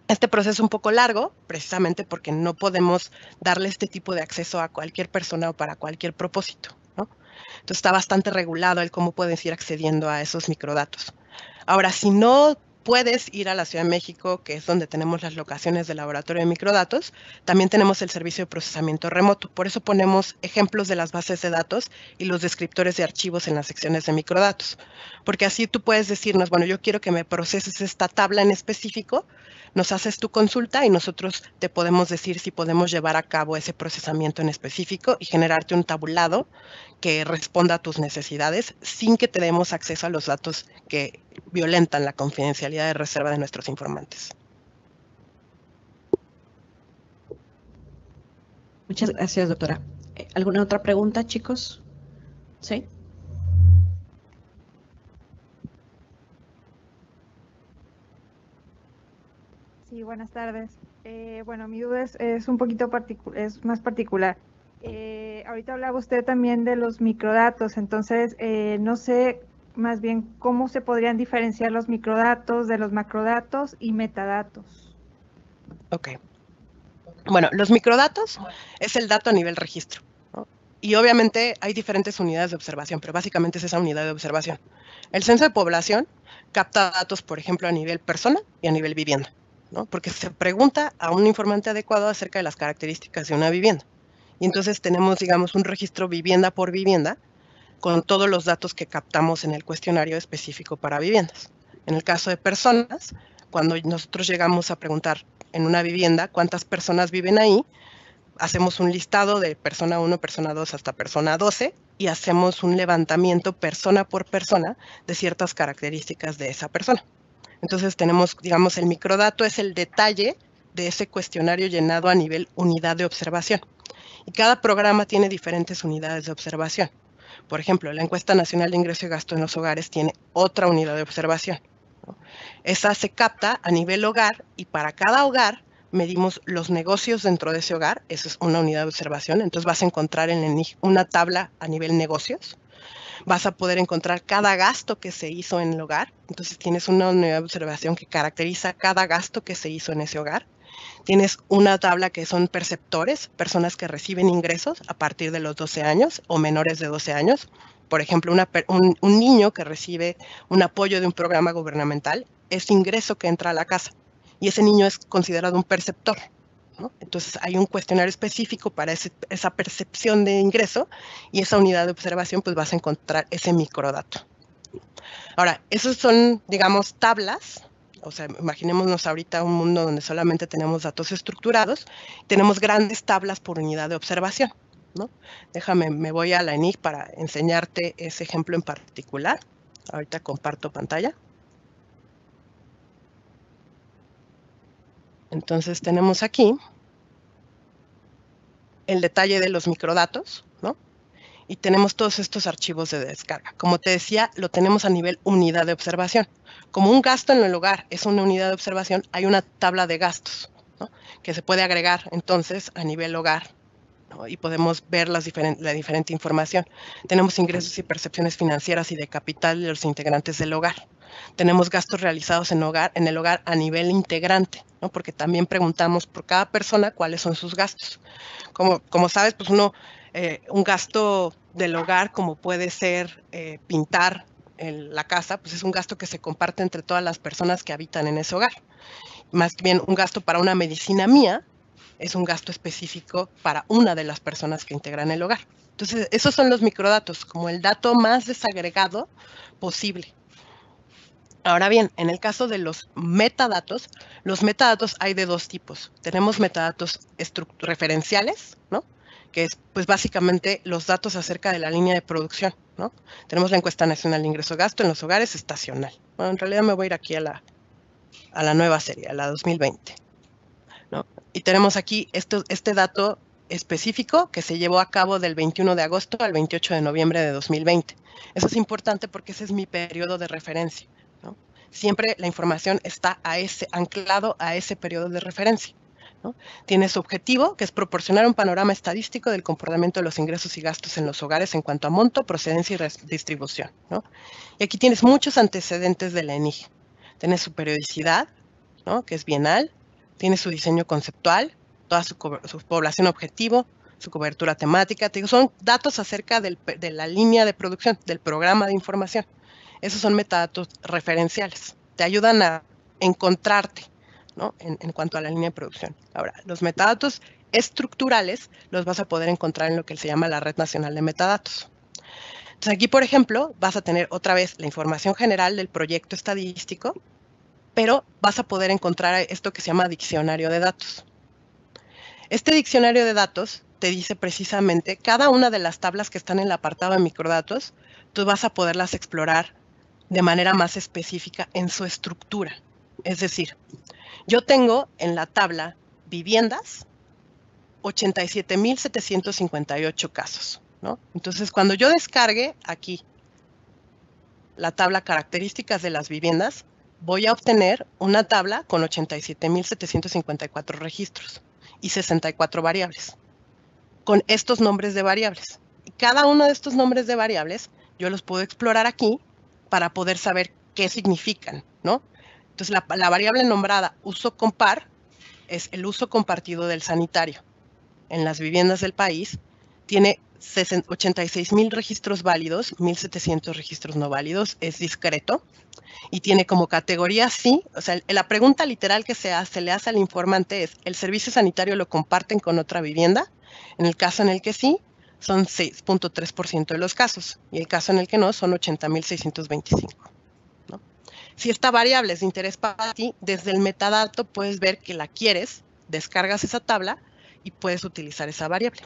S2: Este proceso es un poco largo, precisamente porque no podemos darle este tipo de acceso a cualquier persona o para cualquier propósito, ¿no? Entonces está bastante regulado el cómo puedes ir accediendo a esos microdatos. Ahora, si no puedes ir a la Ciudad de México, que es donde tenemos las locaciones del laboratorio de microdatos, también tenemos el servicio de procesamiento remoto. Por eso ponemos ejemplos de las bases de datos y los descriptores de archivos en las secciones de microdatos. Porque así tú puedes decirnos, bueno, yo quiero que me proceses esta tabla en específico, nos haces tu consulta y nosotros te podemos decir si podemos llevar a cabo ese procesamiento en específico y generarte un tabulado que responda a tus necesidades sin que te demos acceso a los datos que violentan la confidencialidad de reserva de nuestros informantes.
S1: Muchas gracias, doctora. ¿Alguna otra pregunta, chicos? ¿Sí?
S5: Sí, buenas tardes. Bueno, mi duda es un poquito más particular. Ahorita hablaba usted también de los microdatos, entonces no sé más bien cómo se podrían diferenciar los microdatos de los macrodatos y metadatos.
S2: Ok. Bueno, los microdatos es el dato a nivel registro, ¿no? Y obviamente hay diferentes unidades de observación, pero básicamente es esa unidad de observación. El censo de población capta datos, por ejemplo, a nivel persona y a nivel vivienda, ¿no? Porque se pregunta a un informante adecuado acerca de las características de una vivienda. Y entonces tenemos, digamos, un registro vivienda por vivienda con todos los datos que captamos en el cuestionario específico para viviendas. En el caso de personas, cuando nosotros llegamos a preguntar en una vivienda cuántas personas viven ahí, hacemos un listado de persona 1, persona 2 hasta persona 12 y hacemos un levantamiento persona por persona de ciertas características de esa persona. Entonces tenemos, digamos, el microdato es el detalle de ese cuestionario llenado a nivel unidad de observación. Y cada programa tiene diferentes unidades de observación. Por ejemplo, la encuesta nacional de ingreso y gasto en los hogares tiene otra unidad de observación, ¿no? Esa se capta a nivel hogar y para cada hogar medimos los negocios dentro de ese hogar. Esa es una unidad de observación. Entonces vas a encontrar en el NIG una tabla a nivel negocios. Vas a poder encontrar cada gasto que se hizo en el hogar. Entonces tienes una unidad de observación que caracteriza cada gasto que se hizo en ese hogar. Tienes una tabla que son perceptores, personas que reciben ingresos a partir de los 12 años o menores de 12 años. Por ejemplo, un niño que recibe un apoyo de un programa gubernamental es ingreso que entra a la casa y ese niño es considerado un perceptor, ¿no? Entonces hay un cuestionario específico para esa percepción de ingreso y esa unidad de observación pues vas a encontrar ese microdato. Ahora, esos son, digamos, tablas. O sea, imaginémonos ahorita un mundo donde solamente tenemos datos estructurados, tenemos grandes tablas por unidad de observación, ¿no? Déjame, me voy a la ENIC para enseñarte ese ejemplo en particular. Ahorita comparto pantalla. Entonces tenemos aquí el detalle de los microdatos, ¿no? Y tenemos todos estos archivos de descarga. Como te decía, lo tenemos a nivel unidad de observación. Como un gasto en el hogar es una unidad de observación, hay una tabla de gastos, ¿no? Que se puede agregar entonces a nivel hogar, ¿no? Y podemos ver la diferente información. Tenemos ingresos y percepciones financieras y de capital de los integrantes del hogar. Tenemos gastos realizados en el hogar a nivel integrante, ¿no? Porque también preguntamos por cada persona cuáles son sus gastos. Como sabes, pues un gasto del hogar, como puede ser pintar la casa, pues es un gasto que se comparte entre todas las personas que habitan en ese hogar. Más bien un gasto para una medicina mía es un gasto específico para una de las personas que integran el hogar. Entonces, esos son los microdatos, como el dato más desagregado posible. Ahora bien, en el caso de los metadatos hay de dos tipos. Tenemos metadatos referenciales, ¿no? Que es pues básicamente los datos acerca de la línea de producción, ¿no? Tenemos la encuesta nacional de ingreso-gasto en los hogares estacional. Bueno, en realidad me voy a ir aquí a la nueva serie, a la 2020, ¿no? Y tenemos aquí este dato específico que se llevó a cabo del 21 de agosto al 28 de noviembre de 2020. Eso es importante porque ese es mi periodo de referencia, ¿no? Siempre la información está anclado a ese periodo de referencia, ¿no? Tiene su objetivo, que es proporcionar un panorama estadístico del comportamiento de los ingresos y gastos en los hogares en cuanto a monto, procedencia y distribución, ¿no? Y aquí tienes muchos antecedentes de la ENIGE. Tienes su periodicidad, ¿no? Que es bienal, tiene su diseño conceptual, toda su población objetivo, su cobertura temática. Son datos acerca de la línea de producción, del programa de información. Esos son metadatos referenciales. Te ayudan a encontrarte, ¿no? en cuanto a la línea de producción. Ahora, los metadatos estructurales los vas a poder encontrar en lo que se llama la Red Nacional de Metadatos. Entonces, aquí, por ejemplo, vas a tener otra vez la información general del proyecto estadístico, pero vas a poder encontrar esto que se llama diccionario de datos. Este diccionario de datos te dice precisamente cada una de las tablas que están en el apartado de microdatos, tú vas a poderlas explorar de manera más específica en su estructura. Es decir, yo tengo en la tabla viviendas 87,758 casos, ¿no? Entonces, cuando yo descargue aquí la tabla características de las viviendas, voy a obtener una tabla con 87,754 registros y 64 variables, con estos nombres de variables. Y cada uno de estos nombres de variables yo los puedo explorar aquí para poder saber qué significan, ¿no? Entonces, la variable nombrada uso compar es el uso compartido del sanitario. En las viviendas del país tiene 86,000 registros válidos, 1,700 registros no válidos, es discreto y tiene como categoría sí, o sea, la pregunta literal que se le hace al informante es, ¿el servicio sanitario lo comparten con otra vivienda? En el caso en el que sí, son 6,3% de los casos y el caso en el que no son 80,625. ¿no? Si esta variable es de interés para ti, desde el metadato puedes ver que la quieres, descargas esa tabla y puedes utilizar esa variable.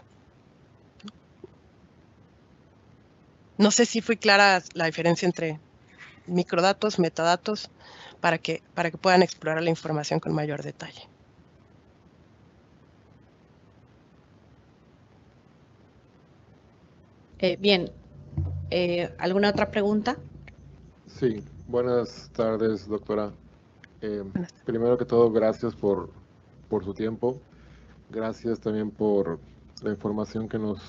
S2: No sé si fue clara la diferencia entre microdatos, metadatos, para que puedan explorar la información con mayor detalle.
S1: Bien, ¿alguna otra pregunta?
S6: Sí, buenas tardes, doctora. Primero que todo, gracias por su tiempo. Gracias también por la información que nos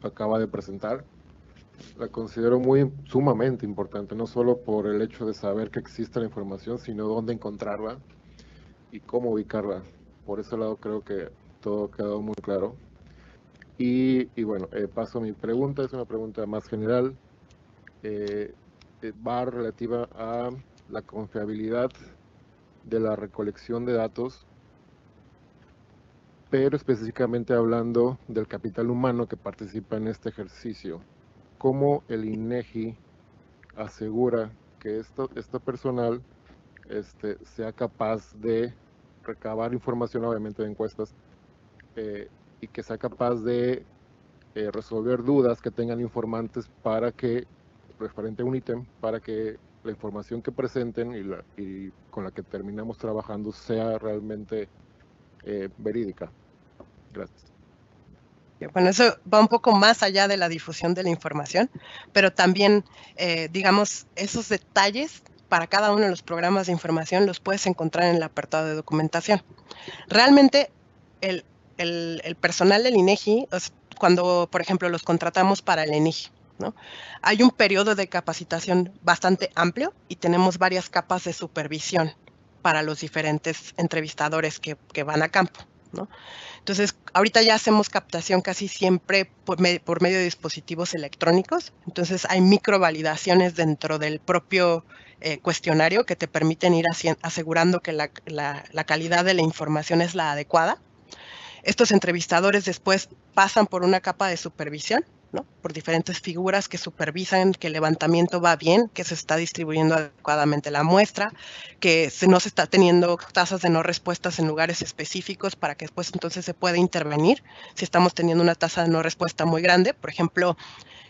S6: acaba de presentar. La considero sumamente importante, no solo por el hecho de saber que existe la información, sino dónde encontrarla y cómo ubicarla. Por ese lado creo que todo ha quedado muy claro. Y bueno, paso a mi pregunta, es una pregunta más general. Va relativa a la confiabilidad de la recolección de datos, pero específicamente hablando del capital humano que participa en este ejercicio. ¿Cómo el INEGI asegura que este personal sea capaz de recabar información, obviamente de encuestas, y que sea capaz de resolver dudas que tengan informantes para que, referente a un ítem, para que la información que presenten y con la que terminamos trabajando sea realmente verídica? Gracias.
S2: Bueno, eso va un poco más allá de la difusión de la información, pero también, digamos, esos detalles para cada uno de los programas de información los puedes encontrar en el apartado de documentación. Realmente, el personal del INEGI, cuando, por ejemplo, los contratamos para el INEGI, ¿no? Hay un periodo de capacitación bastante amplio y tenemos varias capas de supervisión para los diferentes entrevistadores que van a campo, ¿no? Entonces, ahorita ya hacemos captación casi siempre por medio de dispositivos electrónicos. Entonces, hay microvalidaciones dentro del propio cuestionario que te permiten ir asegurando que la calidad de la información es la adecuada. Estos entrevistadores después pasan por una capa de supervisión, ¿no? Por diferentes figuras que supervisan que el levantamiento va bien, que se está distribuyendo adecuadamente la muestra, que no se está teniendo tasas de no respuestas en lugares específicos para que después entonces se pueda intervenir si estamos teniendo una tasa de no respuesta muy grande. Por ejemplo,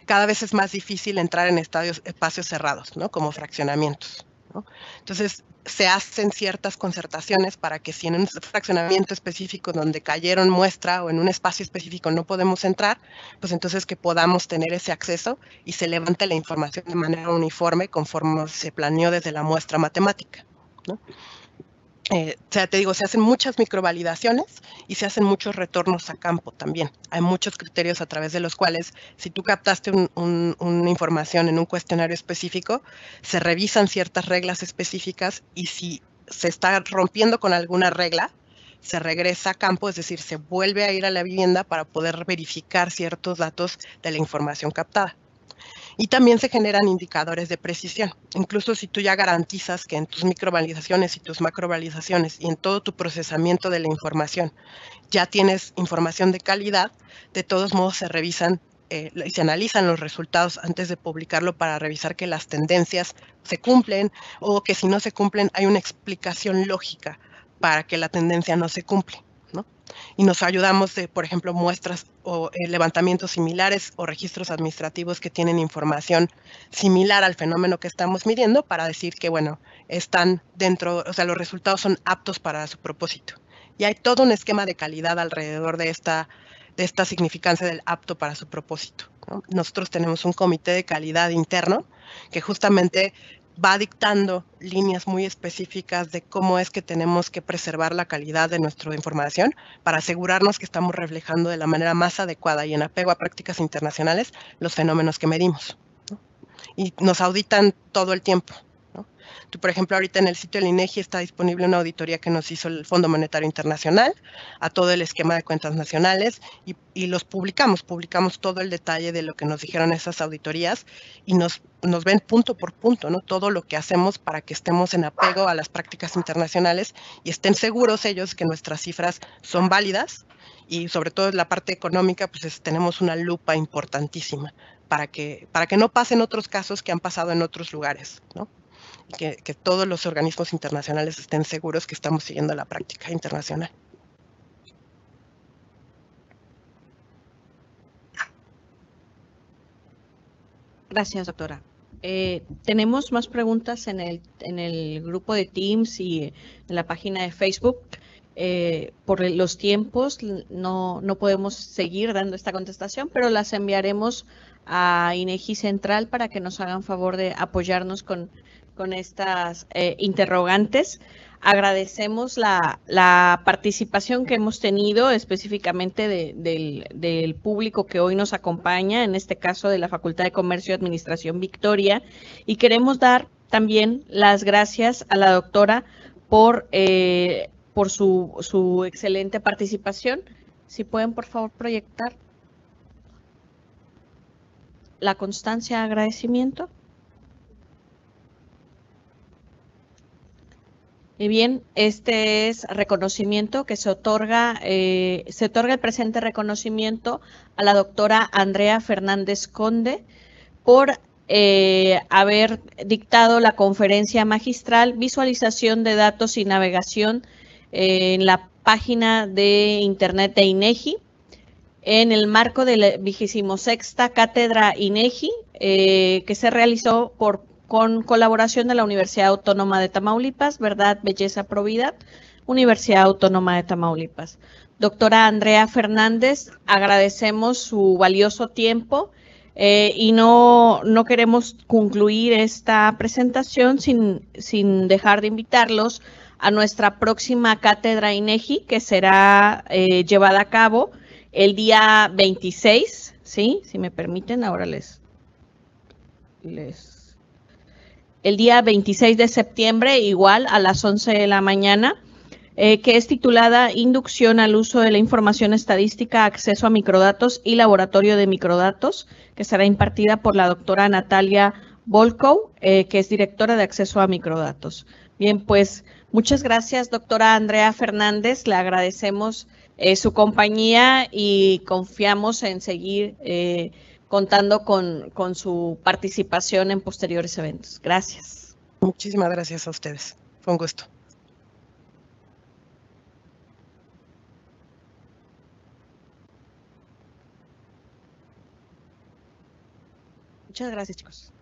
S2: cada vez es más difícil entrar en espacios cerrados, ¿no? Como fraccionamientos, ¿no? Entonces, se hacen ciertas concertaciones para que si en un fraccionamiento específico donde cayeron muestra o en un espacio específico no podemos entrar, pues entonces que podamos tener ese acceso y se levante la información de manera uniforme conforme se planeó desde la muestra matemática, ¿no? O sea, te digo, se hacen muchas microvalidaciones y se hacen muchos retornos a campo también. Hay muchos criterios a través de los cuales, si tú captaste una información en un cuestionario específico, se revisan ciertas reglas específicas y si se está rompiendo con alguna regla, se regresa a campo, es decir, se vuelve a ir a la vivienda para poder verificar ciertos datos de la información captada. Y también se generan indicadores de precisión. Incluso si tú ya garantizas que en tus microvalidaciones y tus macrovalidaciones y en todo tu procesamiento de la información ya tienes información de calidad, de todos modos se revisan y se analizan los resultados antes de publicarlo para revisar que las tendencias se cumplen o que si no se cumplen hay una explicación lógica para que la tendencia no se cumple, ¿no? Y nos ayudamos de, por ejemplo, muestras o levantamientos similares o registros administrativos que tienen información similar al fenómeno que estamos midiendo para decir que, bueno, están dentro, o sea, los resultados son aptos para su propósito. Y hay todo un esquema de calidad alrededor de esta significancia del apto para su propósito, ¿no? Nosotros tenemos un comité de calidad interno que justamente va dictando líneas muy específicas de cómo es que tenemos que preservar la calidad de nuestra información para asegurarnos que estamos reflejando de la manera más adecuada y en apego a prácticas internacionales los fenómenos que medimos, ¿no? Y nos auditan todo el tiempo, ¿no? Tú, por ejemplo, ahorita en el sitio del INEGI está disponible una auditoría que nos hizo el Fondo Monetario Internacional a todo el esquema de cuentas nacionales y los publicamos todo el detalle de lo que nos dijeron esas auditorías y nos ven punto por punto, ¿no? Todo lo que hacemos para que estemos en apego a las prácticas internacionales y estén seguros ellos que nuestras cifras son válidas y sobre todo en la parte económica, pues tenemos una lupa importantísima para que no pasen otros casos que han pasado en otros lugares, ¿no? Que todos los organismos internacionales estén seguros que estamos siguiendo la práctica internacional.
S1: Gracias, doctora. Tenemos más preguntas en el grupo de Teams y en la página de Facebook. Por los tiempos no podemos seguir dando esta contestación, pero las enviaremos a INEGI Central para que nos hagan favor de apoyarnos con estas interrogantes. Agradecemos la participación que hemos tenido específicamente del público que hoy nos acompaña, en este caso de la Facultad de Comercio y Administración Victoria, y queremos dar también las gracias a la doctora por su excelente participación. Si pueden, por favor, proyectar la constancia de agradecimiento. Y bien, este es reconocimiento que se otorga el presente reconocimiento a la doctora Andrea Fernández Conde por haber dictado la conferencia magistral Visualización de datos y navegación en la página de internet de INEGI en el marco de la 26ª Cátedra INEGI que se realizó con colaboración de la Universidad Autónoma de Tamaulipas, Verdad, Belleza, Probidad, Universidad Autónoma de Tamaulipas. Doctora Andrea Fernández, agradecemos su valioso tiempo y no queremos concluir esta presentación sin dejar de invitarlos a nuestra próxima Cátedra INEGI, que será llevada a cabo el día 26, ¿sí? Si me permiten, ahora el día 26 de septiembre, igual a las 11 de la mañana, que es titulada Inducción al uso de la información estadística, acceso a microdatos y laboratorio de microdatos, que será impartida por la doctora Natalia Volkow, que es directora de acceso a microdatos. Bien, pues muchas gracias, doctora Andrea Fernández. Le agradecemos su compañía y confiamos en seguir contando con su participación en posteriores eventos. Gracias.
S2: Muchísimas gracias a ustedes. Fue un gusto.
S1: Muchas gracias, chicos.